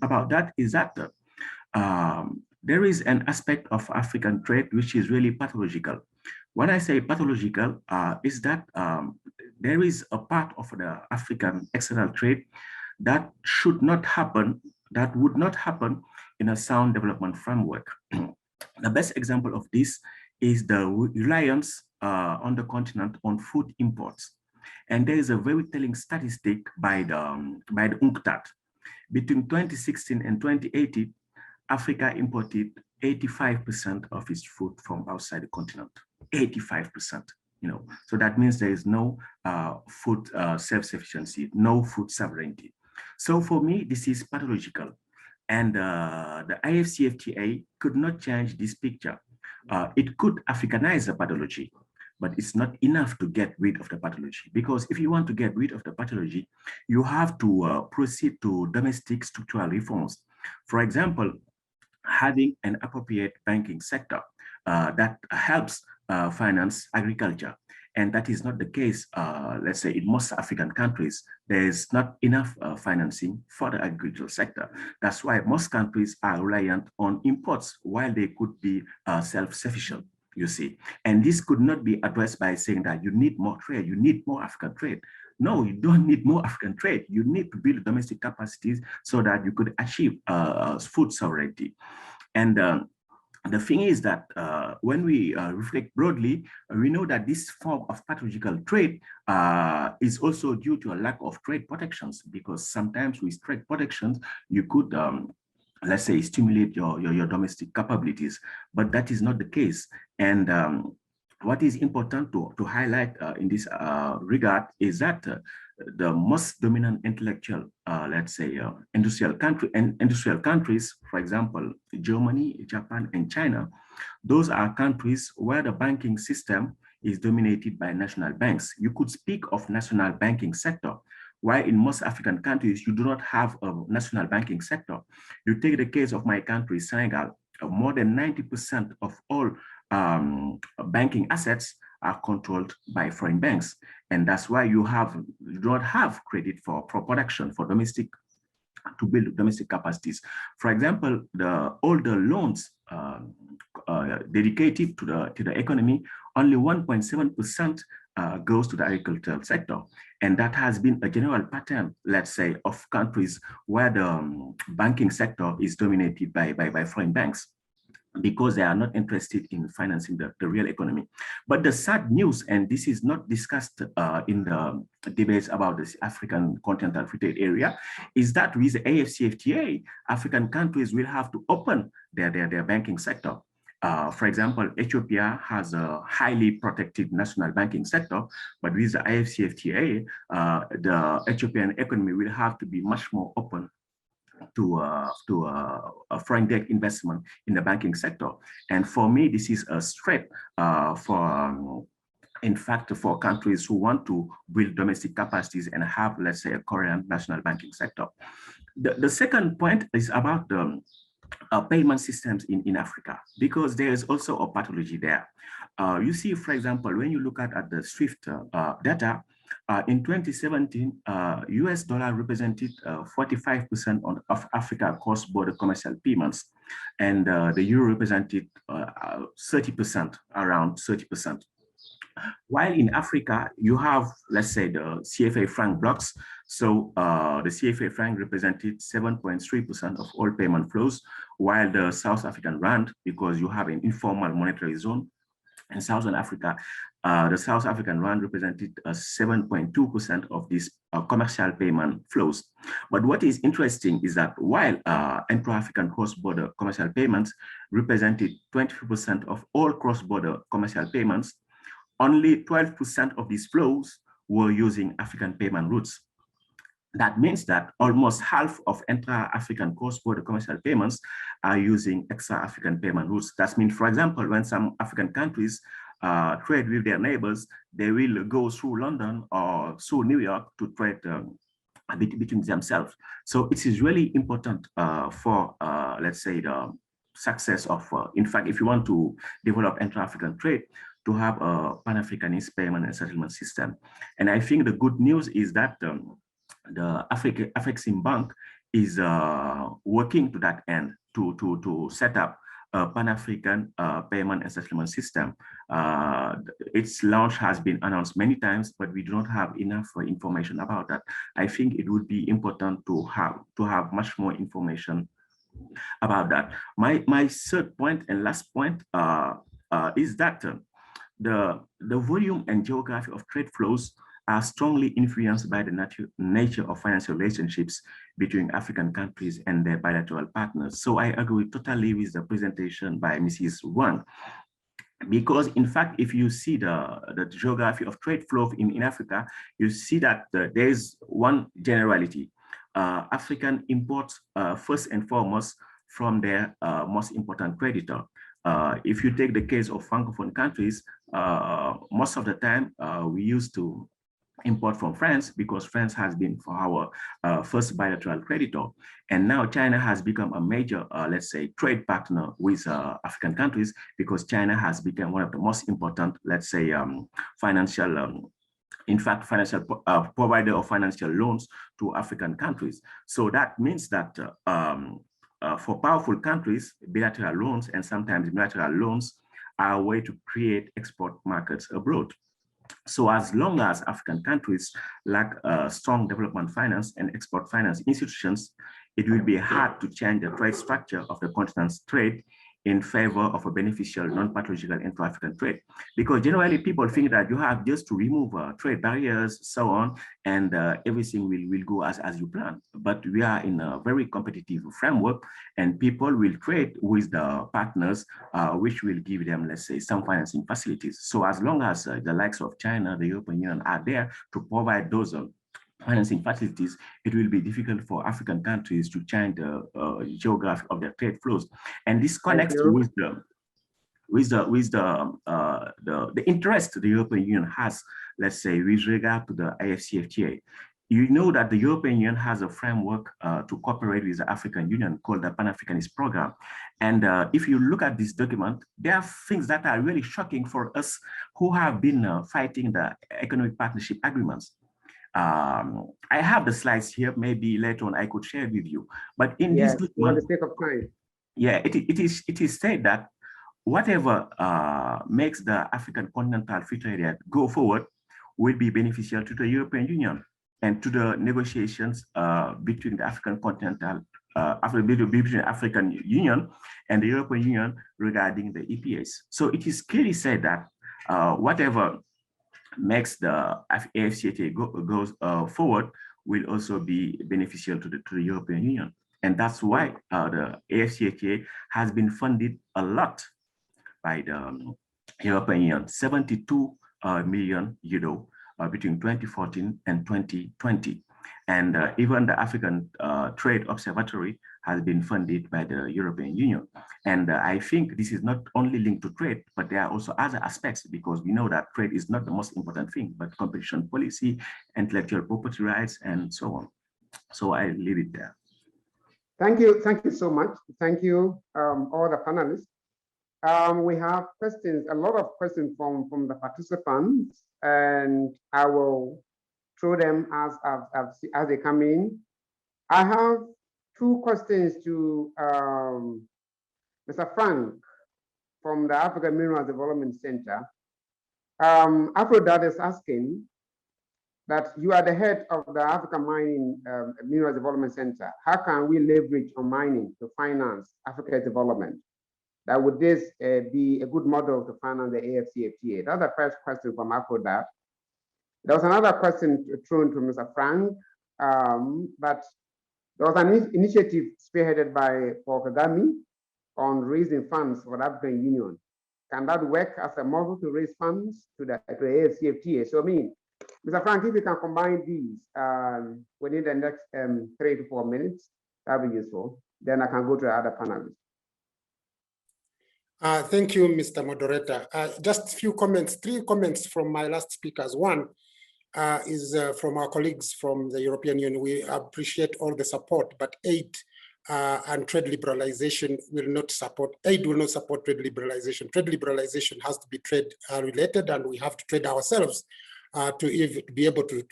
[SPEAKER 6] about that is that there is an aspect of African trade which is really pathological. When I say pathological, is that there is a part of the African external trade that should not happen that would not happen in a sound development framework. The best example of this is the reliance on the continent on food imports. And there is a very telling statistic by the UNCTAD. Between 2016 and 2018, Africa imported 85% of its food from outside the continent, 85%. So that means there is no food self-sufficiency, no food sovereignty. So for me, this is pathological. And the AfCFTA could not change this picture. It could Africanize the pathology, but it's not enough to get rid of the pathology, because if you want to get rid of the pathology, you have to proceed to domestic structural reforms. For example, having an appropriate banking sector that helps finance agriculture. And that is not the case, let's say, in most African countries. There is not enough financing for the agricultural sector. That's why most countries are reliant on imports while they could be self-sufficient, you see. And this could not be addressed by saying that you need more trade, you need more African trade. No, you don't need more African trade. You need to build domestic capacities so that you could achieve food sovereignty. And the thing is that when we reflect broadly, we know that this form of pathological trade is also due to a lack of trade protections, because sometimes with trade protections, you could, let's say, stimulate your domestic capabilities, but that is not the case. And what is important to highlight in this regard is that the most dominant intellectual, let's say, industrial countries, for example, Germany, Japan, and China, those are countries where the banking system is dominated by national banks. You could speak of national banking sector, while in most African countries, you do not have a national banking sector. You take the case of my country, Senegal, more than 90% of all banking assets are controlled by foreign banks. And that's why you do not have credit for production, for domestic, to build domestic capacities. For example, all the loans dedicated to the economy, only 1.7% goes to the agricultural sector. And that has been a general pattern, let's say, of countries where the banking sector is dominated by foreign banks, because they are not interested in financing the real economy. But the sad news, and this is not discussed in the debates about the African Continental Free Trade Area, is that with the AfCFTA, African countries will have to open their banking sector. For example, Ethiopia has a highly protected national banking sector, but with the AfCFTA, the Ethiopian economy will have to be much more open to foreign direct investment in the banking sector. And for me, this is a threat in fact, for countries who want to build domestic capacities and have, let's say, a Korean national banking sector. The second point is about the payment systems in Africa, because there is also a pathology there. You see, for example, when you look at the SWIFT data, in 2017, US dollar represented 45% of Africa cross-border commercial payments, and the euro represented 30%, around 30%. While in Africa, you have, let's say, the CFA franc blocks. So the CFA franc represented 7.3% of all payment flows, while the South African rand, because you have an informal monetary zone in Southern Africa, the South African rand represented 7.2% of these commercial payment flows. But what is interesting is that while intra-African cross-border commercial payments represented 23% of all cross-border commercial payments, only 12% of these flows were using African payment routes. That means that almost half of intra-African cross-border commercial payments are using extra-African payment routes. That means, for example, when some African countries trade with their neighbors, they will go through London or through New York to trade between themselves. So it is really important for, let's say, the success of, in fact, if you want to develop intra-African trade, to have a Pan-Africanist payment and settlement system. And I think the good news is that the Afrexim Bank is working to that end to set up Pan-African payment and settlement system. Its launch has been announced many times, but we do not have enough information about that. I think it would be important to have much more information about that. My third point and last point is that the volume and geography of trade flows are strongly influenced by the nature of financial relationships between African countries and their bilateral partners. So I agree totally with the presentation by Mrs. Hwang, because in fact, if you see the geography of trade flow in Africa, you see that there is one generality. African imports first and foremost from their most important creditor. If you take the case of Francophone countries, most of the time we used to import from France because France has been for our first bilateral creditor. And now China has become a major, let's say, trade partner with African countries because China has become one of the most important, let's say, financial provider of financial loans to African countries. So that means that for powerful countries, bilateral loans and sometimes bilateral loans are a way to create export markets abroad. So as long as African countries lack strong development finance and export finance institutions, it will be hard to change the trade structure of the continent's trade in favor of a beneficial, non-pathological intra-African trade. Because generally people think that you have just to remove trade barriers, so on, and everything will go as you plan. But we are in a very competitive framework and people will trade with the partners, which will give them, let's say, some financing facilities. So as long as the likes of China, the European Union are there to provide those financing facilities, it will be difficult for African countries to change the geography of their trade flows. And this connects with the interest the European Union has, let's say, with regard to the AfCFTA. You know that the European Union has a framework to cooperate with the African Union called the Pan-Africanist Program. And if you look at this document, there are things that are really shocking for us who have been fighting the economic partnership agreements. I have the slides here. Maybe later on I could share with you. But in this document,
[SPEAKER 2] for the sake of time,
[SPEAKER 6] yeah, it is said that whatever makes the African continental free trade area go forward will be beneficial to the European Union and to the negotiations between the African continental, between the African Union and the European Union regarding the EPAs. So it is clearly said that whatever makes the AfCFTA goes forward will also be beneficial to the European Union. And that's why the AfCFTA has been funded a lot by the European Union, 72 million euro between 2014 and 2020. And even the African Trade Observatory has been funded by the European Union. And I think this is not only linked to trade, but there are also other aspects, because we know that trade is not the most important thing, but competition policy, intellectual property rights, and so on. So I leave it there.
[SPEAKER 2] Thank you so much. Thank you, all the panelists. We have questions, a lot of questions from the participants, and I will throw them as they come in. I have two questions to Mr. Frank from the African Mineral Development Center. Aphrodite is asking that you are the head of the African Mining Mineral Development Center. How can we leverage on mining to finance Africa's development? That would this be a good model to finance the AfCFTA? That's the first question from Aphrodite. There was another question thrown to Mr. Frank, that there was an initiative spearheaded by Paul Kagame on raising funds for the African Union. Can that work as a model to raise funds to the AfCFTA? So I mean, Mr. Frank, if you can combine these within the next 3 to 4 minutes, that would be useful. Then I can go to the other panelists.
[SPEAKER 3] Thank you, Mr. Moderator. Just a few comments, 3 comments from my last speakers. One is from our colleagues from the European Union. We appreciate all the support, but aid and trade liberalization will not support, aid will not support trade liberalization. Trade liberalization has to be trade related, and we have to trade ourselves to be able to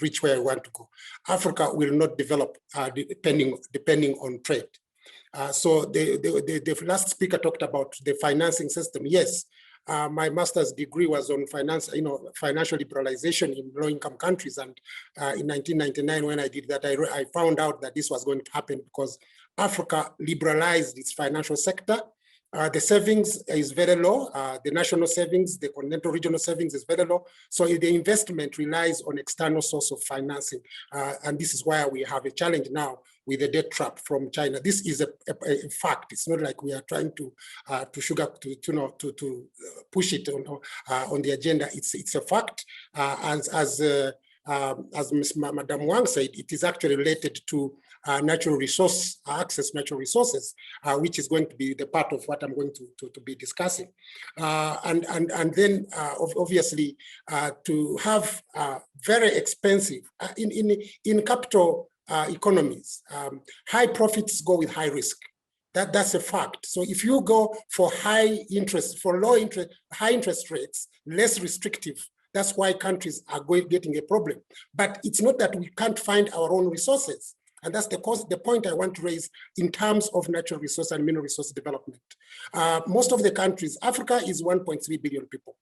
[SPEAKER 3] reach where we want to go. Africa will not develop depending on trade. So the last speaker talked about the financing system. Yes, my master's degree was on finance, financial liberalization in low-income countries. And in 1999, when I did that, I found out that this was going to happen because Africa liberalized its financial sector. The savings is very low. The national savings, the continental regional savings is very low. So the investment relies on external source of financing. And this is why we have a challenge now with the debt trap from China. This is a fact. It's not like we are trying to push it on the agenda. It's a fact. As Madam Hwang said, it is actually related to natural resource access, natural resources, which is going to be the part of what I'm going to be discussing. And then obviously to have very expensive, in capital economies, high profits go with high risk. That's a fact. So if you go for high interest, for high interest rates, less restrictive, that's why countries are getting a problem. But it's not that we can't find our own resources. And that's the point I want to raise in terms of natural resource and mineral resource development. Most of the countries, Africa is 1.3 billion people.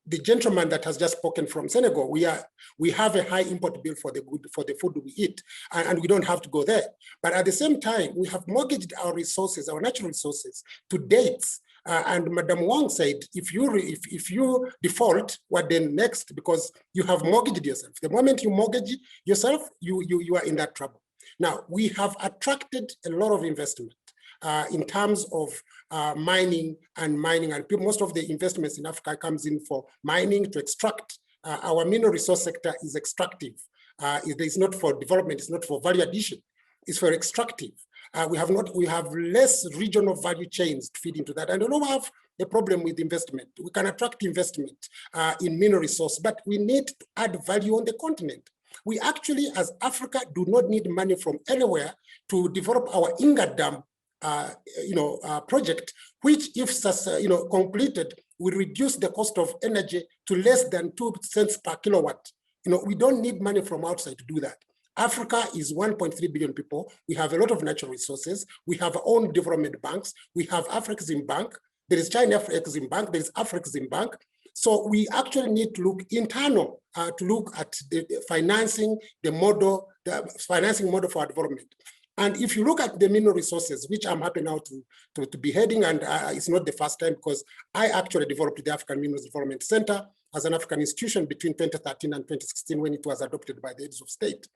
[SPEAKER 3] The gentleman that has just spoken from Senegal, we have a high import bill for the food we eat, and we don't have to go there. But at the same time, we have mortgaged our resources, our natural resources, to dates. And Madam Hwang said, if you default, what then next? Because you have mortgaged yourself. The moment you mortgage yourself, you are in that trouble. Now, we have attracted a lot of investment in terms of mining, and most of the investments in Africa comes in for mining to extract. Our mineral resource sector is extractive. It is not for development, it's not for value addition, it's for extractive. We have less regional value chains to feed into that. And I don't have a problem with investment. We can attract investment in mineral resource, but we need to add value on the continent. We actually, as Africa, do not need money from anywhere to develop our Inga Dam project, which, if completed, will reduce the cost of energy to less than 2 cents per kilowatt. We don't need money from outside to do that. Africa is 1.3 billion people. We have a lot of natural resources. We have our own development banks. We have Afrexim Bank. There is China Afrexim Bank. There is Afrexim Bank. So we actually need to look internal to look at the financing, the financing model for our development. And if you look at the mineral resources, which I'm happy now to be heading, and it's not the first time, because I actually developed the African Minerals Development Center as an African institution between 2013 and 2016 when it was adopted by the heads of state.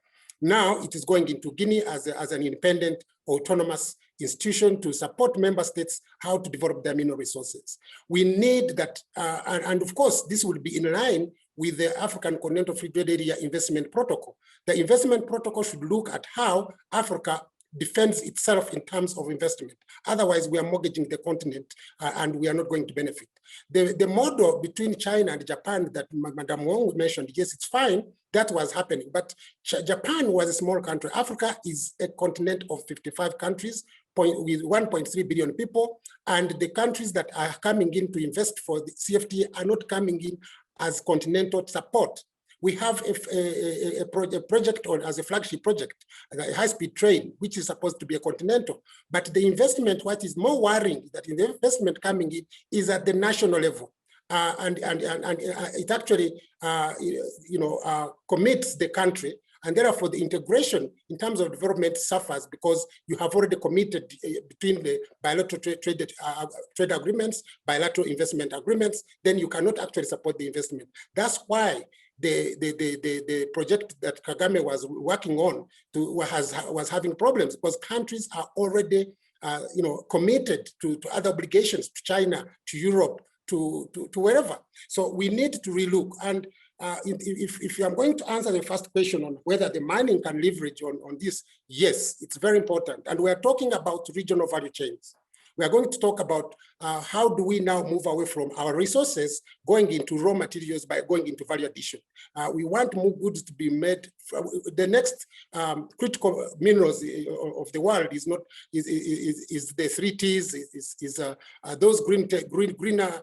[SPEAKER 3] Now it is going into Guinea as an independent, autonomous institution to support member states how to develop their mineral resources. We need that, and of course, this will be in line with the African Continental Free Trade Area Investment Protocol. The investment protocol should look at how Africa defends itself in terms of investment. Otherwise, we are mortgaging the continent and we are not going to benefit. The model between China and Japan that Madam Hwang mentioned, yes, it's fine, that was happening, but Japan was a small country. Africa is a continent of 55 countries with 1.3 billion people, and the countries that are coming in to invest for the CFTA are not coming in as continental support. We have a project as a flagship project, a high-speed train, which is supposed to be a continental. But the investment, what is more worrying is that the investment coming in is at the national level. And it actually, commits the country, and therefore the integration in terms of development suffers because you have already committed between the bilateral trade agreements, bilateral investment agreements, then you cannot actually support the investment. That's why the project that Kagame was working on was having problems, because countries are already committed to other obligations, to China, to Europe, to wherever. So we need to relook. And if I'm going to answer the first question on whether the mining can leverage on this, yes, it's very important. And we are talking about regional value chains. We are going to talk about how do we now move away from our resources going into raw materials by going into value addition. We want more goods to be made. The next critical minerals of the world is the 3 Ts, is those greener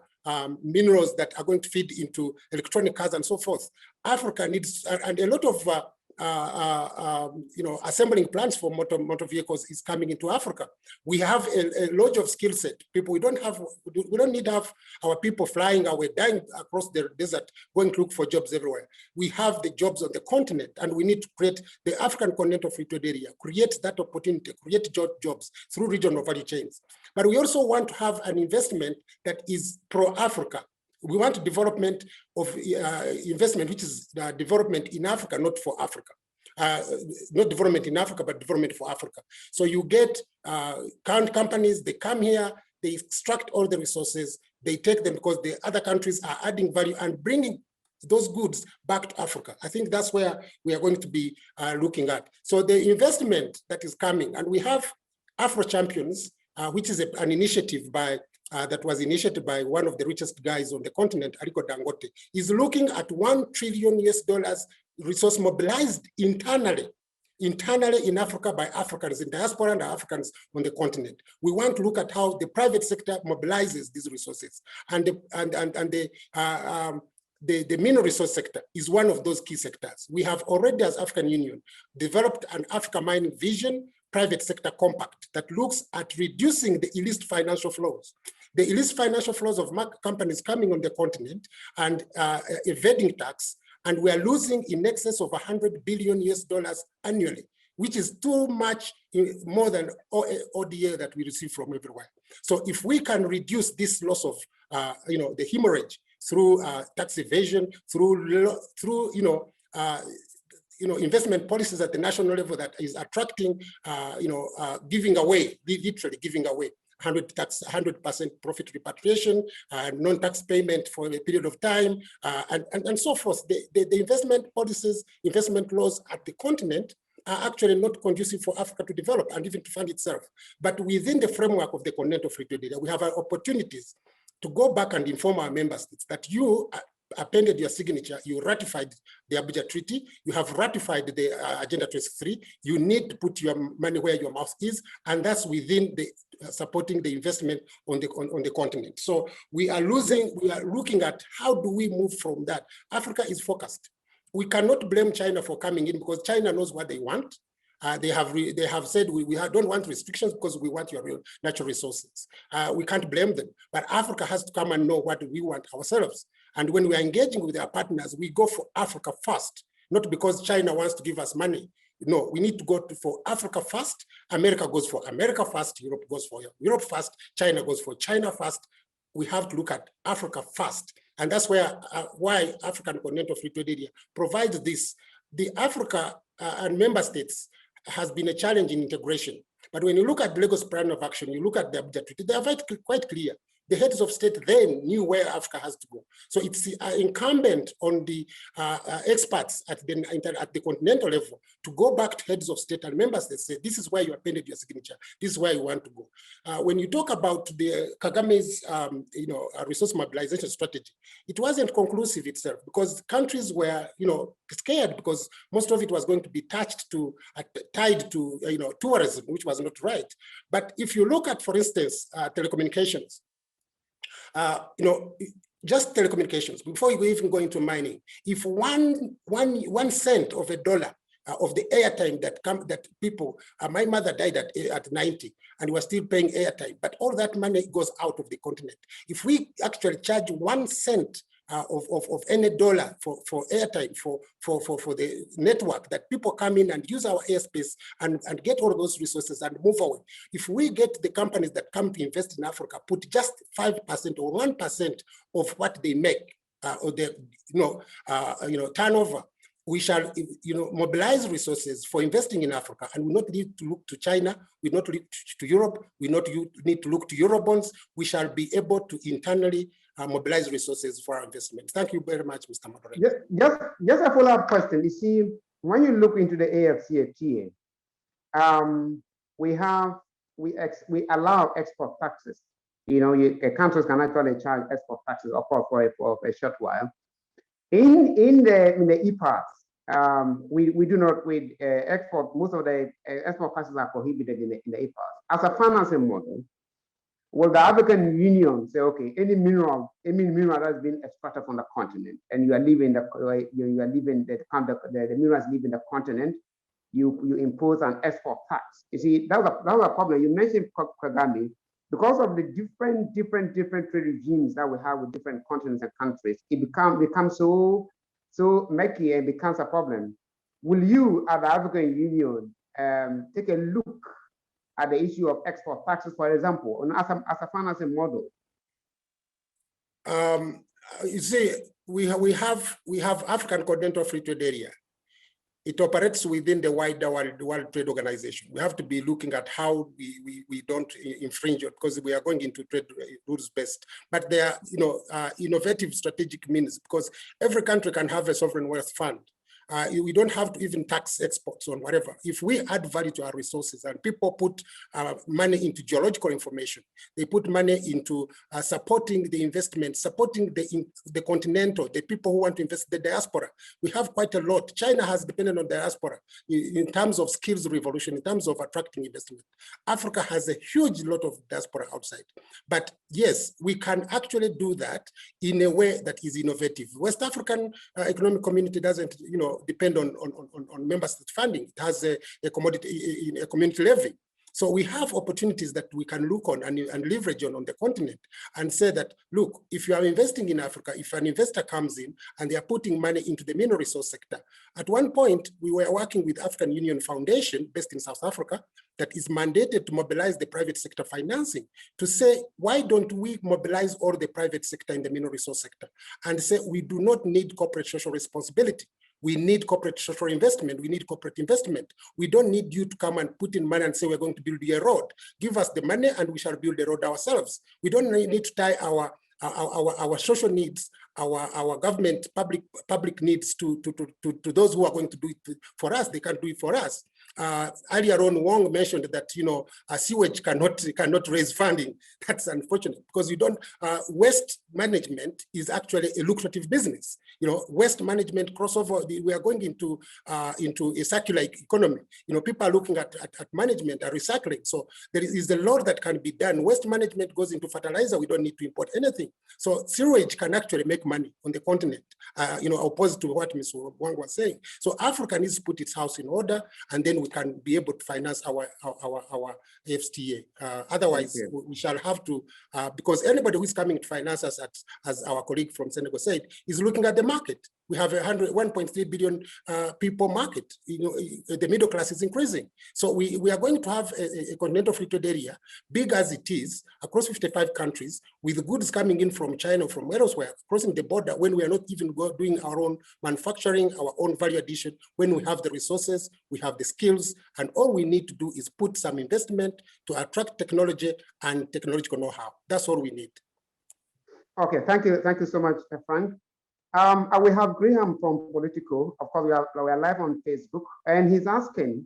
[SPEAKER 3] minerals that are going to feed into electronic cars and so forth. Africa needs, and a lot of assembling plants for motor vehicles is coming into Africa. We have a lot of skill set. People, we don't need to have our people flying away, dying across the desert, going to look for jobs everywhere. We have the jobs on the continent, and we need to create the African Continental Free Trade Area, create that opportunity, create jobs through regional value chains. But we also want to have an investment that is pro-Africa. We want development of investment, which is development in Africa, not for Africa. Not development in Africa, but development for Africa. So you get companies, they come here, they extract all the resources, they take them because the other countries are adding value and bringing those goods back to Africa. I think that's where we are going to be looking at. So the investment that is coming, and we have Afro Champions, which is an initiative that was initiated by one of the richest guys on the continent, Aliko Dangote, is looking at $1 trillion resource mobilized internally in Africa by Africans in diaspora and Africans on the continent. We want to look at how the private sector mobilizes these resources, and the mineral resource sector is one of those key sectors. We have already, as African Union, developed an Africa Mining Vision private sector compact that looks at reducing the illicit financial flows. The illicit financial flows of companies coming on the continent and evading tax, and we are losing in excess of $100 billion annually, which is too much more than ODA that we receive from everywhere. So if we can reduce this loss of the hemorrhage through tax evasion, through investment policies at the national level that is attracting, giving away, literally giving away 100% profit repatriation, non-tax payment for a period of time, and so forth. The investment policies, investment laws at the continent are actually not conducive for Africa to develop and even to fund itself. But within the framework of the Continental Free Trade Area, we have opportunities to go back and inform our member states that you appended your signature, you ratified the Abuja Treaty, you have ratified the Agenda 23, you need to put your money where your mouth is, and that's within the supporting the investment on the continent. So we are looking at how do we move from that. Africa is focused. We cannot blame China for coming in because China knows what they want. They have said we don't want restrictions because we want your real natural resources. We can't blame them, but Africa has to come and know what we want ourselves. And when we are engaging with our partners, we go for Africa first, not because China wants to give us money. No, we need to go for Africa first. America goes for America first. Europe goes for Europe first. China goes for China first. We have to look at Africa first. And that's why African Continental Free Trade Area provides this. The Africa and member states has been a challenge in integration. But when you look at the Lagos Plan of Action, you look at the Abuja Treaty, they are quite clear. The heads of state then knew where Africa has to go. So it's incumbent on the experts at the continental level to go back to heads of state and member states, say, this is where you appended your signature, this is where you want to go. When you talk about the Kagame's resource mobilization strategy, it wasn't conclusive itself because countries were scared because most of it was going to be tied to tourism, which was not right. But if you look at, for instance, telecommunications, just telecommunications, before you even go into mining, if one cent of a dollar of the airtime that people, my mother died at 90 and we're still paying airtime, but all that money goes out of the continent. If we actually charge 1 cent of any dollar for airtime, for the network, that people come in and use our airspace and get all of those resources and move away. If we get the companies that come to invest in Africa, put just 5% or 1% of what they make or their turnover, we shall mobilize resources for investing in Africa, and we not need to look to China, we not look to Europe, we not need to look to Eurobonds. We shall be able to internally mobilize resources for our investment. Thank you very much, Mr. Moderator.
[SPEAKER 2] Just a follow-up question. You see, when you look into the AfCFTA, we allow export taxes. Countries can actually charge export taxes, of course, for a short while. In the EPAs, we do not export. Most of the export taxes are prohibited in the EPAs. As a financing model, will the African Union say, okay, any mineral that's been extracted from the continent, and you are leaving the minerals leaving the continent, you impose an export tax. You see, that was a problem. You mentioned Kagame. Because of the different trade regimes that we have with different continents and countries, it becomes so murky and becomes a problem. Will you, at the African Union, take a look at the issue of export taxes, for example, as a financing model?
[SPEAKER 3] You see, we have African Continental Free Trade Area. It operates within the wider World Trade Organization. We have to be looking at how we don't infringe it, because we are going into trade rules based. But there are innovative strategic means, because every country can have a sovereign wealth fund. We don't have to even tax exports on whatever. If we add value to our resources and people put money into geological information, they put money into supporting the investment, supporting the continental, the people who want to invest, the diaspora. We have quite a lot. China has depended on diaspora in terms of skills revolution, in terms of attracting investment. Africa has a huge lot of diaspora outside. But yes, we can actually do that in a way that is innovative. West African Economic Community doesn't, depend on member state funding. It has a community levy. So we have opportunities that we can look on and leverage on the continent and say that, look, if you are investing in Africa, if an investor comes in and they are putting money into the mineral resource sector. At one point, we were working with African Union Foundation based in South Africa that is mandated to mobilize the private sector financing to say, why don't we mobilize all the private sector in the mineral resource sector and say, we do not need corporate social responsibility. We need corporate social investment. We need corporate investment. We don't need you to come and put in money and say, we're going to build you a road. Give us the money and we shall build the road ourselves. We don't need to tie our social needs, our government public needs to those who are going to do it for us. They can't do it for us. Earlier on, Hwang mentioned that sewage cannot raise funding. That's unfortunate, because you don't. Waste management is actually a lucrative business. Waste management crossover. We are going into a circular economy. People are looking at management and recycling. So there is a lot that can be done. Waste management goes into fertilizer. We don't need to import anything. So sewage can actually make money on the continent. Opposed to what Mr. Hwang was saying. So Africa needs to put its house in order, and then we can be able to finance our AfCFTA. Otherwise, we shall have to, because anybody who is coming to finance us, as our colleague from Senegal said, is looking at the market. We have 1.3 billion people market. The middle class is increasing. So we are going to have a continental free trade area, big as it is, across 55 countries, with goods coming in from China, from elsewhere, crossing the border, when we are not even doing our own manufacturing, our own value addition, when we have the resources, we have the skills, and all we need to do is put some investment to attract technology and technological know-how. That's all we need.
[SPEAKER 2] Okay, thank you so much, Frank. We have Graham from Politico. Of course, we are live on Facebook, and he's asking,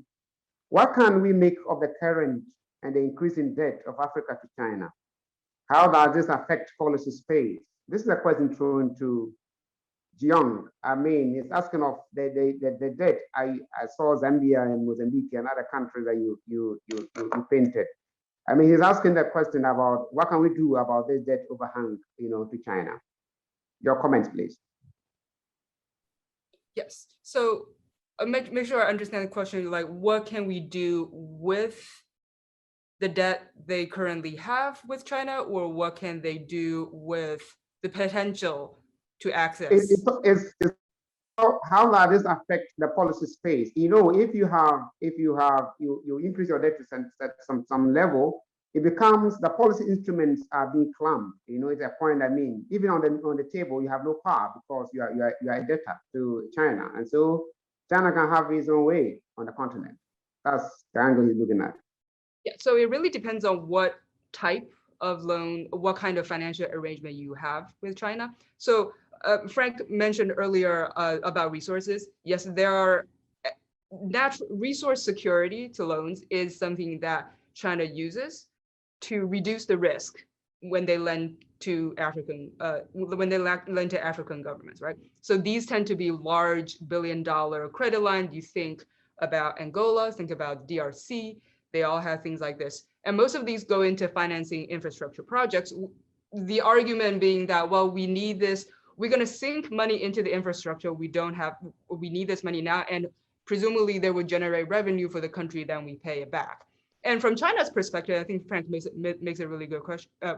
[SPEAKER 2] what can we make of the current and the increasing debt of Africa to China? How does this affect policy space? This is a question thrown to Jyhjong. He's asking of the debt. I saw Zambia and Mozambique and other countries that you painted. He's asking that question about what can we do about this debt overhang, to China. Your comments, please.
[SPEAKER 5] Yes. So make sure I understand the question. Like, what can we do with the debt they currently have with China, or what can they do with the potential to access?
[SPEAKER 2] How does this affect the policy space? If you increase your debt to some level, it becomes the policy instruments are being clamped. It's a point. Even on the table, you have no power because you are a debtor to China, and so China can have its own way on the continent. That's the angle he's looking at.
[SPEAKER 5] Yeah. So it really depends on what type of loan, what kind of financial arrangement you have with China. So Frank mentioned earlier about resources. Yes, there are natural resource security to loans is something that China uses to reduce the risk when they lend to African governments, right? So these tend to be large billion-dollar credit lines. You think about Angola, think about DRC. They all have things like this. And most of these go into financing infrastructure projects. The argument being that, well, we need this, we're going to sink money into the infrastructure. We need this money now. And presumably they would generate revenue for the country, then we pay it back. And from China's perspective, I think Frank makes a really good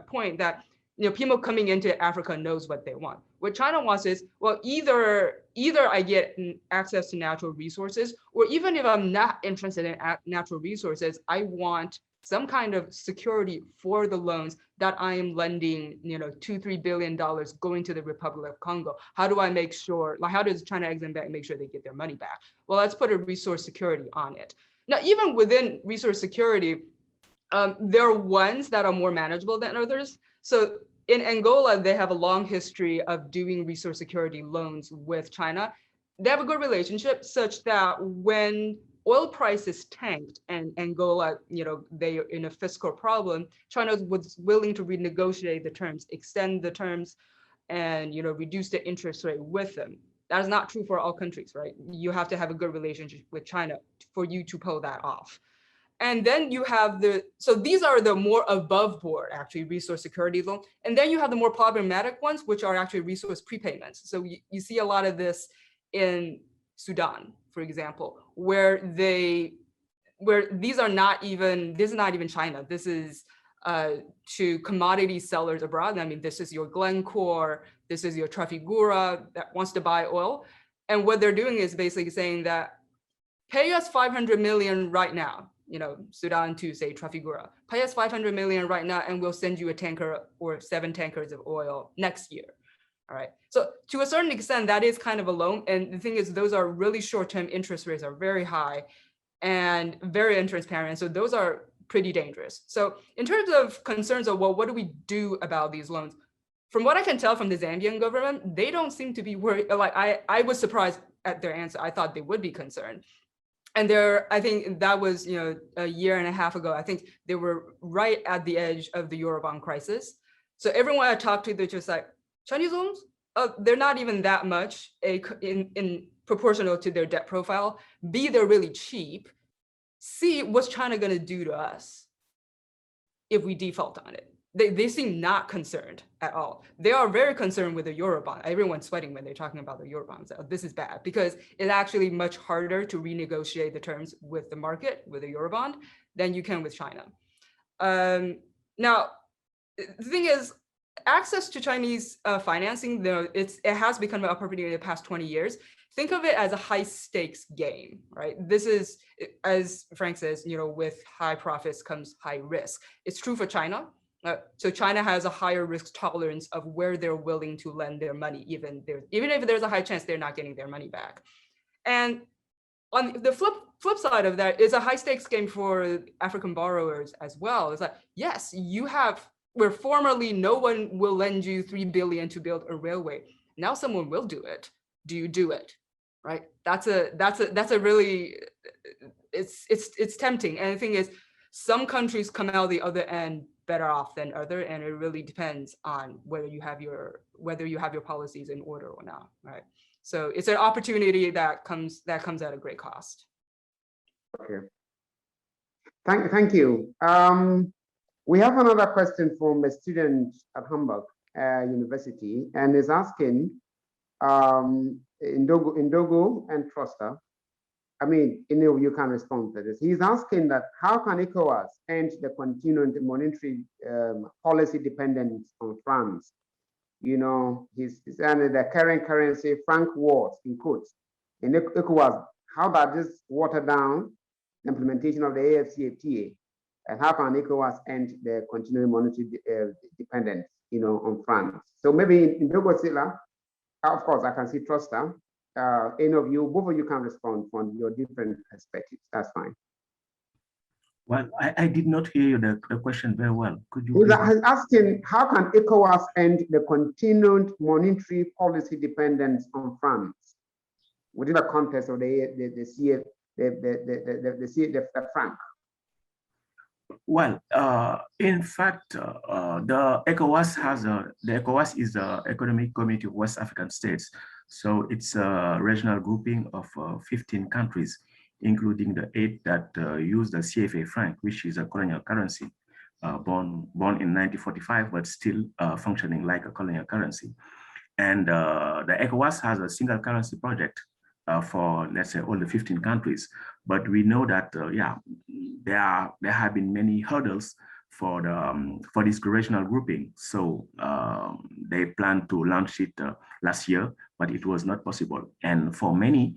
[SPEAKER 5] point that, you know, people coming into Africa knows what they want. What China wants is, well, either I get access to natural resources, or even if I'm not interested in natural resources, I want some kind of security for the loans that I am lending, you know, $2-3 billion going to the Republic of Congo. How do I make sure, like, how does China Exim Bank make sure they get their money back? Well, let's put a resource security on it. Now, even within resource security, there are ones that are more manageable than others. So in Angola, they have a long history of doing resource security loans with China. They have a good relationship such that when oil prices tanked and Angola, you know, they are in a fiscal problem, China was willing to renegotiate the terms, extend the terms, and, you know, reduce the interest rate with them. That is not true for all countries, right? You have to have a good relationship with China for you to pull that off. And then you have so these are the more above board, actually, resource security loan. And then you have the more problematic ones, which are actually resource prepayments. So you see a lot of this in Sudan, for example, where these are not even, this is not even China. This is to commodity sellers abroad. I mean, this is your Glencore, this is your Trafigura that wants to buy oil. And what they're doing is basically saying that, pay us 500 million right now, you know, Sudan to say Trafigura, pay us 500 million right now and we'll send you a tanker or 7 tankers of oil next year. All right. So to a certain extent, that is kind of a loan. And the thing is, those are really short-term, interest rates are very high and very intransparent. So those are pretty dangerous. So in terms of concerns of, well, what do we do about these loans? From what I can tell from the Zambian government, they don't seem to be worried. Like I was surprised at their answer. I thought they would be concerned. And I think that was, you know, a year and a half ago. I think they were right at the edge of the Eurobond crisis. So everyone I talked to, they're just like, Chinese loans, they're not even that much in proportional to their debt profile. B, they're really cheap. C, what's China going to do to us if we default on it? They seem not concerned at all. They are very concerned with the Eurobond. Everyone's sweating when they're talking about the Eurobonds. So this is bad because it's actually much harder to renegotiate the terms with the market, with the Eurobond, than you can with China. Now, the thing is, access to Chinese financing, it has become an opportunity in the past 20 years. Think of it as a high stakes game, right? This is, as Frank says, you know, with high profits comes high risk. It's true for China. So China has a higher risk tolerance of where they're willing to lend their money, even if there's a high chance they're not getting their money back. And on the flip side of that is a high stakes game for African borrowers as well. It's like, yes, where formerly no one will lend you $3 billion to build a railway. Now someone will do it. Do you do it? Right? That's a really, it's tempting. And the thing is, some countries come out the other end better off than other, and it really depends on whether you have your policies in order or not, right? So it's an opportunity that comes at a great cost.
[SPEAKER 2] Okay. Thank you. We have another question from a student at Hamburg University, and is asking Ndongo and Tröster. I mean, you can respond to this. He's asking that how can ECOWAS end the continued monetary policy dependence on France? You know, he's under the current currency, franc wars, in quotes. In ECOWAS, how about this water down implementation of the AfCFTA? And how can ECOWAS end the continuing monetary dependence, you know, on France? So maybe in Ndongo, Sylla, of course, I can see Tröster. Any of you, both of you can respond from your different perspectives. That's fine.
[SPEAKER 6] Well, I did not hear the question very well. Could you?
[SPEAKER 2] He's asking, how can ECOWAS end the continued monetary policy dependence on France within the context of the franc?
[SPEAKER 6] Well, in fact, the ECOWAS is the Economic Community of West African States. So it's a regional grouping of 15 countries, including the 8 that use the CFA franc, which is a colonial currency, born in 1945, but still functioning like a colonial currency. And the ECOWAS has a single currency project for, let's say, all the 15 countries. But we know that, yeah, there have been many hurdles for this regional grouping. So they planned to launch it last year, but it was not possible. And for many,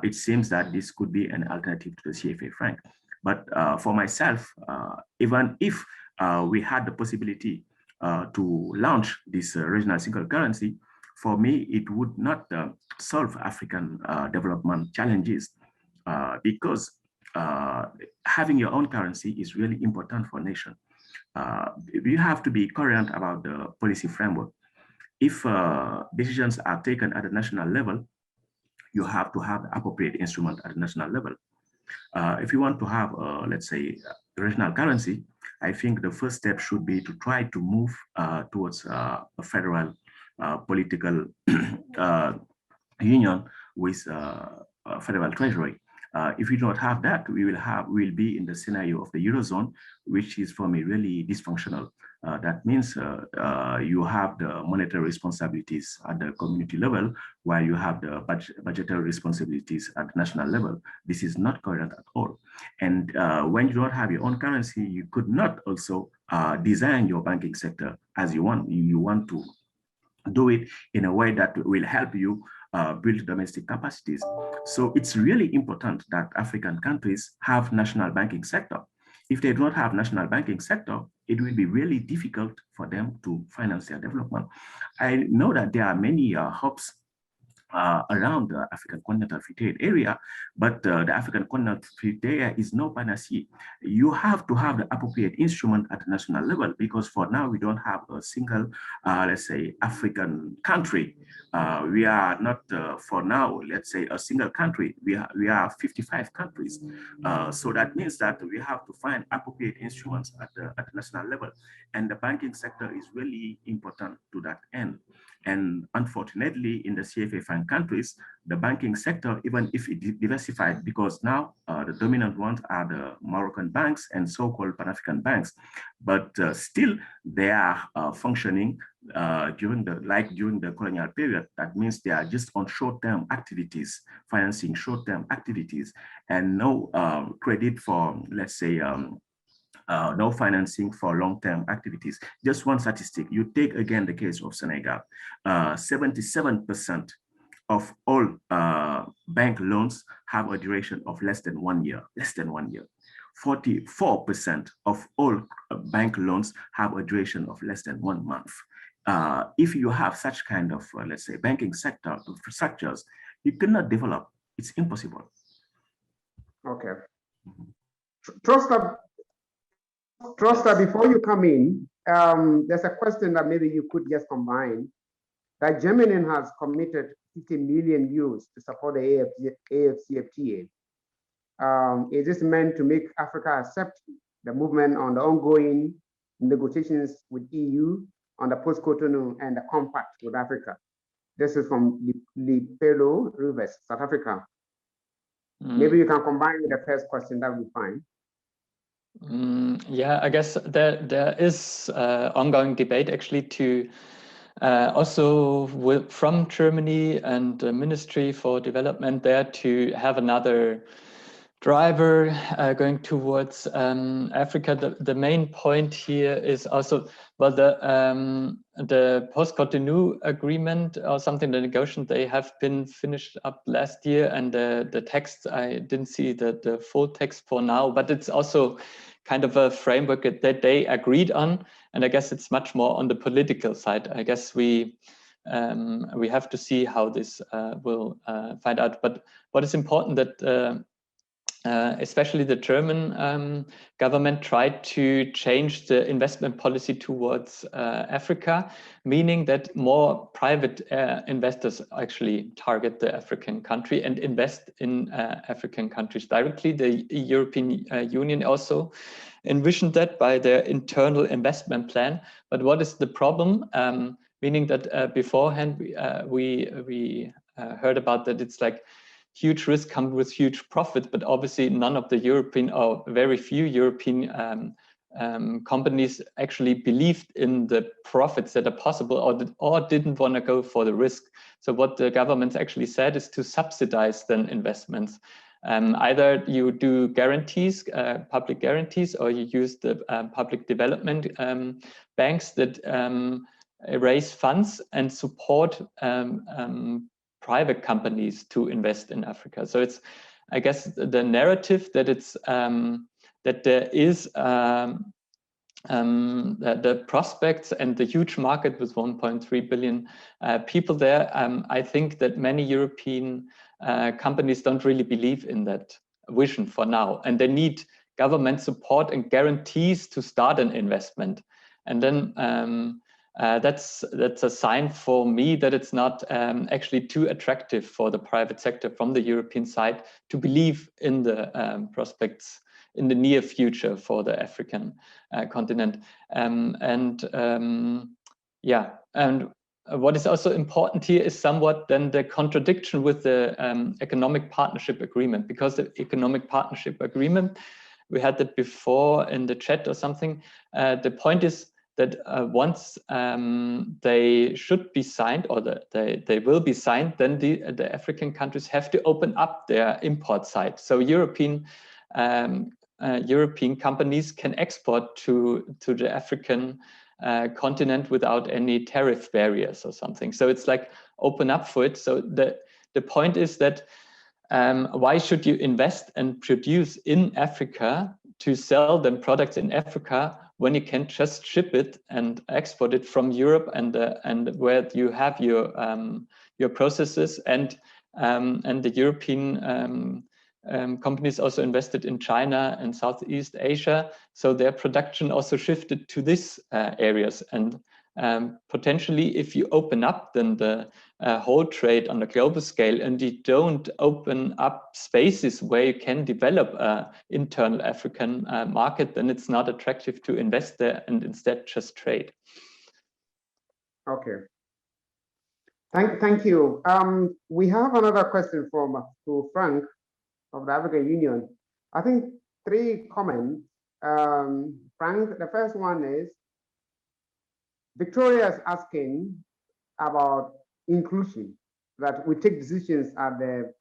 [SPEAKER 6] it seems that this could be an alternative to the CFA franc. But for myself, even if we had the possibility to launch this regional single currency, for me, it would not solve African development challenges because having your own currency is really important for a nation. You have to be coherent about the policy framework. If decisions are taken at the national level, you have to have the appropriate instrument at the national level. If you want to have, let's say, a regional currency, I think the first step should be to try to move towards a federal political union with a federal treasury. If we don't have that, we'll be in the scenario of the Eurozone, which is for me really dysfunctional. That means you have the monetary responsibilities at the community level, while you have the budgetary responsibilities at the national level. This is not coherent at all. And when you don't have your own currency, you could not also design your banking sector as you want. You want to do it in a way that will help you build domestic capacities. So it's really important that African countries have national banking sector. If they don't have national banking sector, it will be really difficult for them to finance their development. I know that there are many hubs around the African Continental Free Trade Area, but the African Continental Free Trade Area is no panacea. You have to have the appropriate instrument at the national level, because for now we don't have a single, let's say, African country. We are not, for now, let's say, a single country. We are 55 countries. So that means that we have to find appropriate instruments at the national level. And the banking sector is really important to that end. And unfortunately, in the CFA franc countries, the banking sector, even if it diversified, because now the dominant ones are the Moroccan banks and so-called Pan-African banks, but still they are functioning during the colonial period. That means they are just on short-term activities, financing short-term activities, and no credit for, let's say, no financing for long-term activities. Just one statistic, you take again the case of Senegal, 77% of all bank loans have a duration of less than 1 year, 44% of all bank loans have a duration of less than 1 month. If you have such kind of, let's say, banking sector structures, you cannot develop, it's impossible.
[SPEAKER 2] Okay. Tröster, before you come in, there's a question that maybe you could just combine. That Germany has committed 50 million euros to support the AfCFTA. Is this meant to make Africa accept the movement on the ongoing negotiations with EU on the post-Cotonou and the compact with Africa? This is from Lipelo Rivers, South Africa. Maybe you can combine with the first question, that would be fine.
[SPEAKER 4] Yeah, I guess there is ongoing debate actually to also from Germany and the Ministry for Development there to have another driver going towards Africa. The main point here is also, well, the post-Cotonou agreement or something, the negotiation, they have been finished up last year, and the text, I didn't see the full text for now, but it's also kind of a framework that they agreed on, and I guess it's much more on the political side. I guess we have to see how this will find out. But what is important that especially the German government tried to change the investment policy towards Africa, meaning that more private investors actually target the African country and invest in African countries directly. The European Union also envisioned that by their internal investment plan. But what is the problem? Meaning that beforehand we heard about that it's like huge risk comes with huge profit, but obviously none of the European or very few European companies actually believed in the profits that are possible or didn't want to go for the risk. So what the governments actually said is to subsidize then investments. Either you do guarantees, public guarantees, or you use the public development banks that raise funds and support private companies to invest in Africa. So it's, I guess, the narrative that it's that there is the prospects and the huge market with 1.3 billion people there. I think that many European companies don't really believe in that vision for now, and they need government support and guarantees to start an investment. And then that's a sign for me that it's not actually too attractive for the private sector from the European side to believe in the prospects in the near future for the African continent. Yeah, and what is also important here is somewhat then the contradiction with the economic partnership agreement, because the economic partnership agreement, we had that before in the chat or something. The point is that once they should be signed, or they will be signed, then the African countries have to open up their import side. So European companies can export to the African continent without any tariff barriers or something. So it's like open up for it. So the point is that why should you invest and produce in Africa to sell them products in Africa when you can just ship it and export it from Europe and where you have your processes, and the European companies also invested in China and Southeast Asia, so their production also shifted to these areas. And potentially, if you open up then the whole trade on a global scale, and you don't open up spaces where you can develop an internal African market, then it's not attractive to invest there and instead just trade.
[SPEAKER 2] Okay. Thank you. We have another question from Frank of the African Union. I think 3 comments. Frank, the first one is, Victoria is asking about inclusion, that we take decisions at the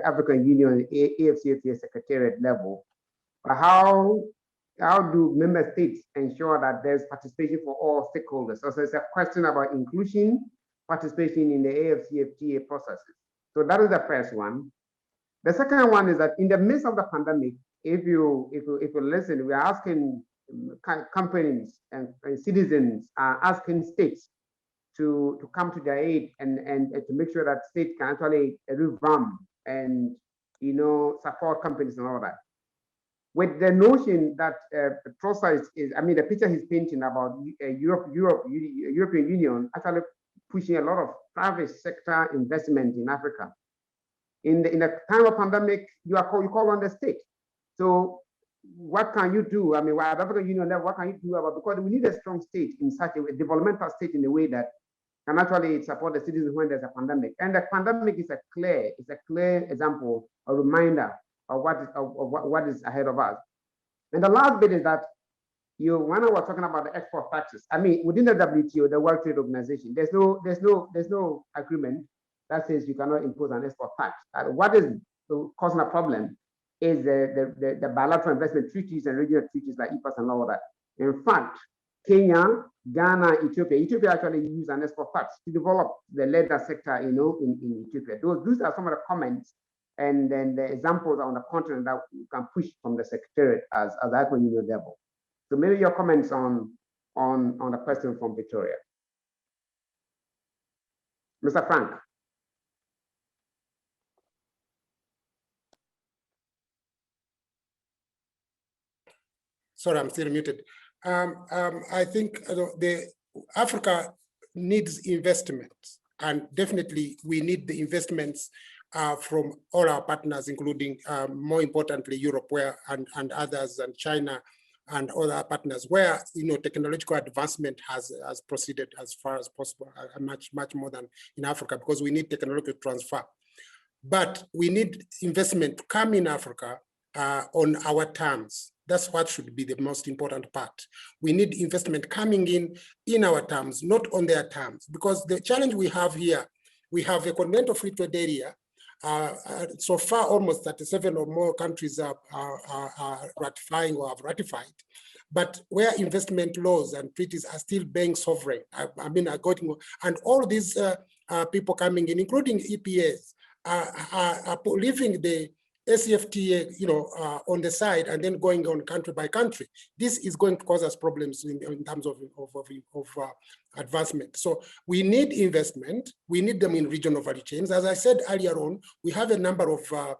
[SPEAKER 2] African Union AfCFTA Secretariat level. But how do member states ensure that there's participation for all stakeholders? So it's a question about inclusion, participation in the AfCFTA processes. So that is the first one. The second one is that in the midst of the pandemic, if you listen, we are asking companies and citizens are asking states to come to their aid and to make sure that states can actually revamp and support companies and all that. With the notion that Tröster is, I mean, the picture he's painting about European Union actually pushing a lot of private sector investment in Africa. In the time of pandemic, you call on the state. So what can you do? I mean, at the African Union level, what can you do about, because we need a strong state in such a developmental state in a way that can actually support the citizens when there's a pandemic. And the pandemic is a clear example, a reminder of what is ahead of us. And the last bit is that when I was talking about the export taxes, I mean, within the WTO, the World Trade Organization, there's no agreement that says you cannot impose an export tax. What is causing a problem is the bilateral investment treaties and regional treaties like EPAS and all that. In fact, Kenya, Ghana, Ethiopia actually use an export tax to develop the leather sector, in Ethiopia. Those are some of the comments and then the examples on the continent that you can push from the Secretariat as African Union level. So maybe your comments on the question from Victoria. Mr. Frank.
[SPEAKER 3] Sorry, I'm still muted. I think Africa needs investments, and definitely we need the investments from all our partners, including more importantly Europe, and others, and China and other partners, where technological advancement has proceeded as far as possible, much more than in Africa, because we need technological transfer. but we need investment to come in Africa on our terms. That's what should be the most important part. We need investment coming in our terms, not on their terms, because the challenge we have here, we have a continental free trade area. So far, almost 37 or more countries are ratifying or have ratified, but where investment laws and treaties are still being sovereign. And all these people coming in, including EPAs, are leaving the AfCFTA, on the side and then going on country by country. This is going to cause us problems in terms of advancement. So we need investment. We need them in regional value chains. As I said earlier on, we have a number of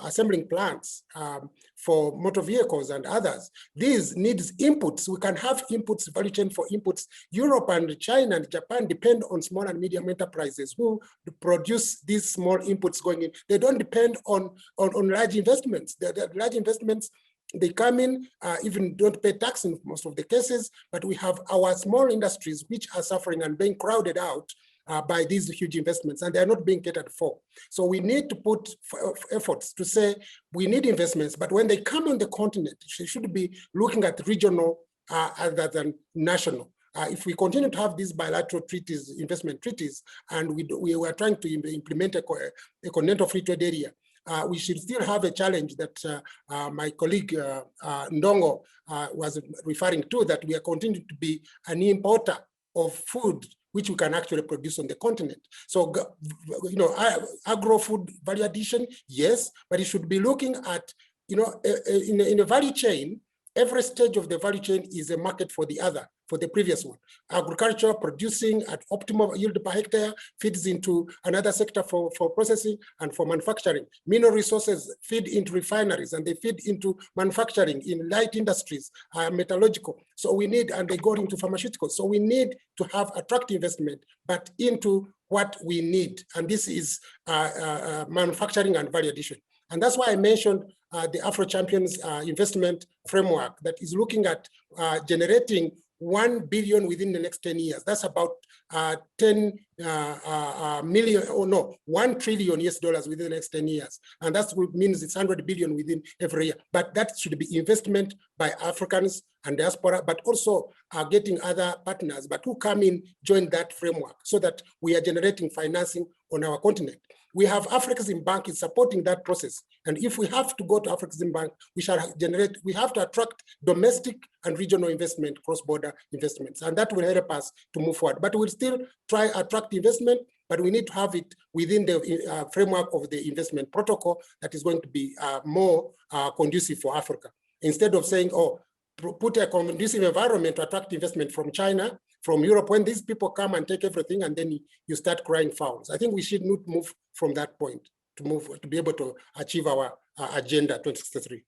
[SPEAKER 3] assembling plants for motor vehicles and others. These needs inputs. We can have inputs, value chain for inputs. Europe and China and Japan depend on small and medium enterprises who produce these small inputs going in. They don't depend on large investments. The large investments, they come in, even don't pay tax in most of the cases, but we have our small industries which are suffering and being crowded out by these huge investments, and they're not being catered for. So we need to put efforts to say we need investments, but when they come on the continent, they should be looking at regional rather than national. If we continue to have these bilateral treaties, investment treaties, and we were trying to implement a continental free trade area, we should still have a challenge that my colleague Ndongo was referring to, that we are continuing to be an importer of food which we can actually produce on the continent. So, agro-food value addition, yes, but it should be looking at, in a value chain, every stage of the value chain is a market for the other, for the previous one. Agriculture producing at optimal yield per hectare feeds into another sector for processing and for manufacturing. Mineral resources feed into refineries and they feed into manufacturing in light industries, metallurgical. So we need, and they go into pharmaceuticals. So we need to have attract investment, but into what we need. And this is manufacturing and value addition. And that's why I mentioned the Afro Champions investment framework that is looking at generating 1 billion within the next 10 years. That's about 10 million, or no, $1 trillion US within the next 10 years. And that means it's 100 billion within every year. But that should be investment by Africans and diaspora, but also getting other partners, but who come in, join that framework so that we are generating financing on our continent. We have African Bank is supporting that process. And if we have to go to African Bank, we have to attract domestic and regional investment, cross-border investments. And that will help us to move forward. But we'll still try to attract investment, but we need to have it within the framework of the investment protocol that is going to be more conducive for Africa. Instead of saying, oh, put a conducive environment to attract investment from China, from Europe, when these people come and take everything and then you start crying fouls. I think we should not move from that point to be able to achieve our agenda 2063.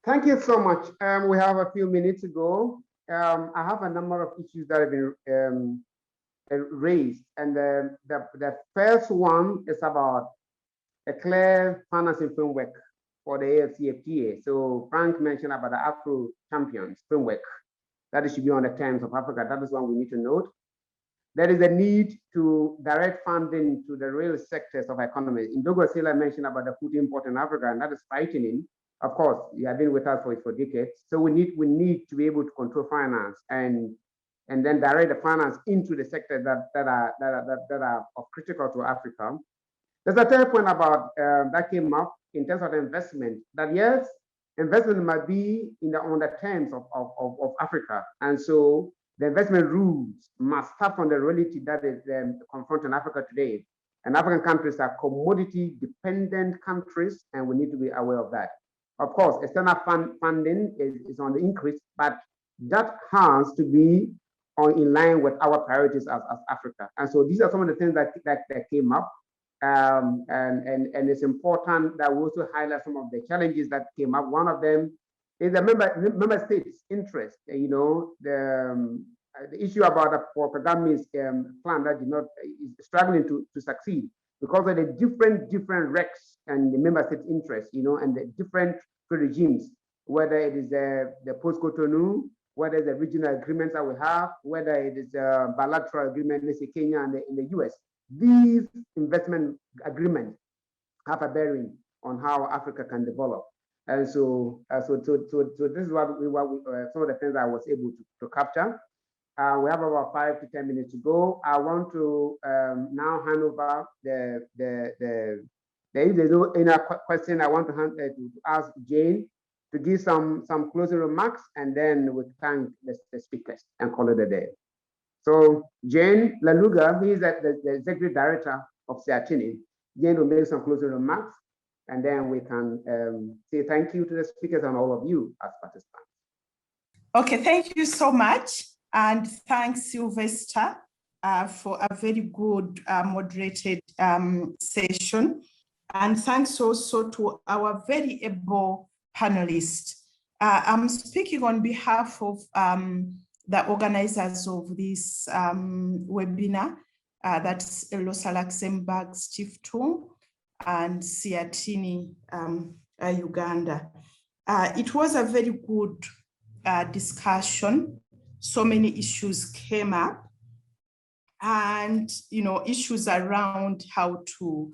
[SPEAKER 2] Thank you so much. We have a few minutes to go. I have a number of issues that have been raised. And the first one is about a clear financing framework for the AfCFTA. So Frank mentioned about the Afro Champions framework. That should be on the terms of Africa. That is one we need to note. There is a need to direct funding to the real sectors of economy. Ndongo Sylla mentioned about the food import in Africa, and that is frightening. Of course, you have been with us for decades. So we need to be able to control finance and then direct the finance into the sectors that are of critical to Africa. There's a third point about that came up in terms of investment. That yes, investment might be on the terms of Africa, and so the investment rules must start from the reality that is confronting Africa today. And African countries are commodity-dependent countries, and we need to be aware of that. Of course, external funding is on the increase, but that has to be in line with our priorities as Africa. And so these are some of the things that came up. And it's important that we also highlight some of the challenges that came up. One of them is the member states' interest. The issue about the Kagame's plan that is struggling to succeed because of the different recs and the member states' interest, and the different regimes, whether it is the post-Cotonou, whether it's the regional agreements that we have, whether it is a bilateral agreement, let's say Kenya and in the US. these investment agreements have a bearing on how Africa can develop. And so, so this is what some of the things I was able to capture. We have about 5 to 10 minutes to go. I want to now hand over if there's no any question, I want to ask Jane to give some closing remarks, and then we thank the speakers and call it a day. So Jane Laluga, who is the executive director of CEATINI, Jane will make some closing remarks, and then we can say thank you to the speakers and all of you as participants.
[SPEAKER 7] Okay, thank you so much. And thanks, Sylvester, for a very good moderated session. And thanks also to our very able panelists. I'm speaking on behalf of the organizers of this webinar, that's Rosa Luxemburg's Stiftung and CEATINI Uganda. It was a very good discussion. So many issues came up, and issues around how to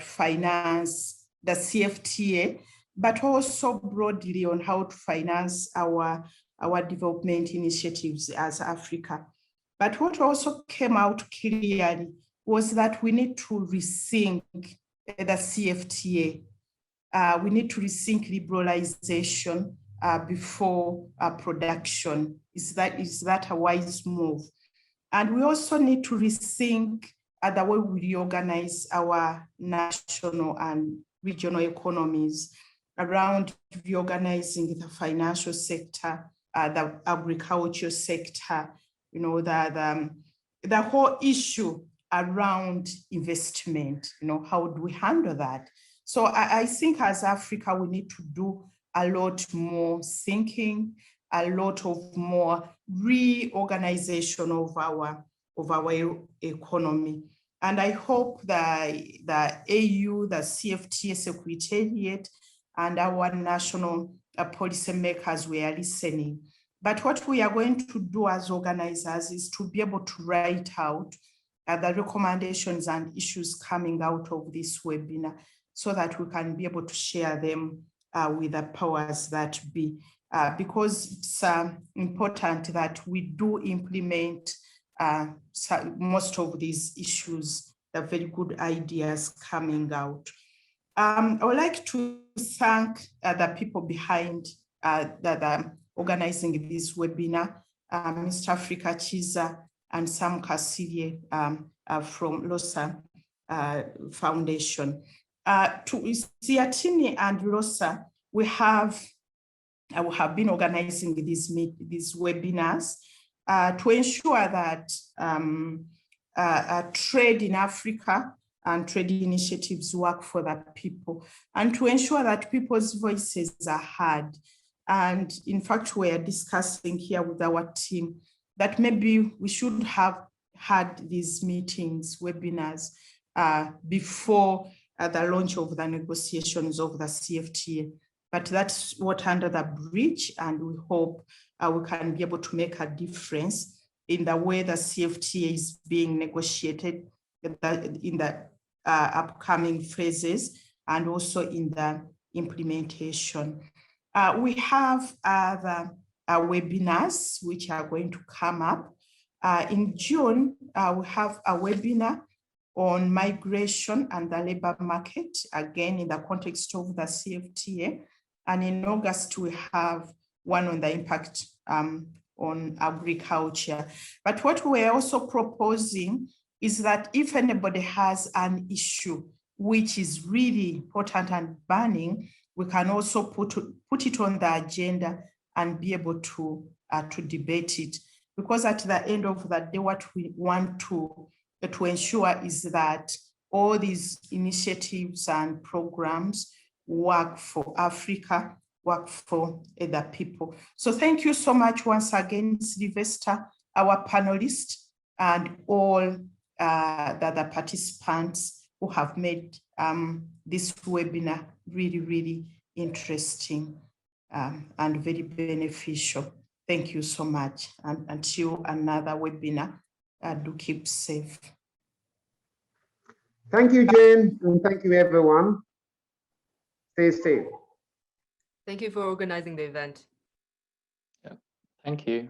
[SPEAKER 7] finance the CFTA, but also broadly on how to finance our development initiatives as Africa. But what also came out clearly was that we need to rethink the CFTA. We need to rethink liberalization before production. Is that a wise move? And we also need to rethink the way we reorganize our national and regional economies around reorganizing the financial sector, the agriculture sector, the whole issue around investment, how do we handle that? So I think as Africa, we need to do a lot more thinking, a lot of more reorganization of our economy. And I hope that the AU, the CFTA Secretariat, and our national policymakers were listening. But what we are going to do as organizers is to be able to write out the recommendations and issues coming out of this webinar so that we can be able to share them with the powers that be, because it's important that we do implement most of these issues, the very good ideas coming out. I would like to thank the people behind the organizing this webinar, Mr. Africa Chiza and Sam Kasirye from Rosa Foundation. To CEATINI and Rosa, we have been organizing these webinars to ensure that trade in Africa and trade initiatives work for the people, and to ensure that people's voices are heard. And in fact, we're discussing here with our team that maybe we should have had these meetings, webinars, before the launch of the negotiations of the CFTA. But that's what under the bridge, and we hope we can be able to make a difference in the way the CFTA is being negotiated in the upcoming phases, and also in the implementation. We have other webinars which are going to come up. In June, we have a webinar on migration and the labor market, again in the context of the CFTA. And in August, we have one on the impact on agriculture. But what we're also proposing is that if anybody has an issue which is really important and burning, we can also put it on the agenda and be able to debate it. Because at the end of the day, what we want to ensure is that all these initiatives and programs work for Africa, work for the people. So thank you so much once again, Sylvester, our panelists, and all the other participants who have made this webinar really, really interesting and very beneficial. Thank you so much. And until another webinar, do keep safe.
[SPEAKER 2] Thank you, Jane, and thank you, everyone. Stay safe.
[SPEAKER 5] Thank you for organizing the event.
[SPEAKER 4] Thank you.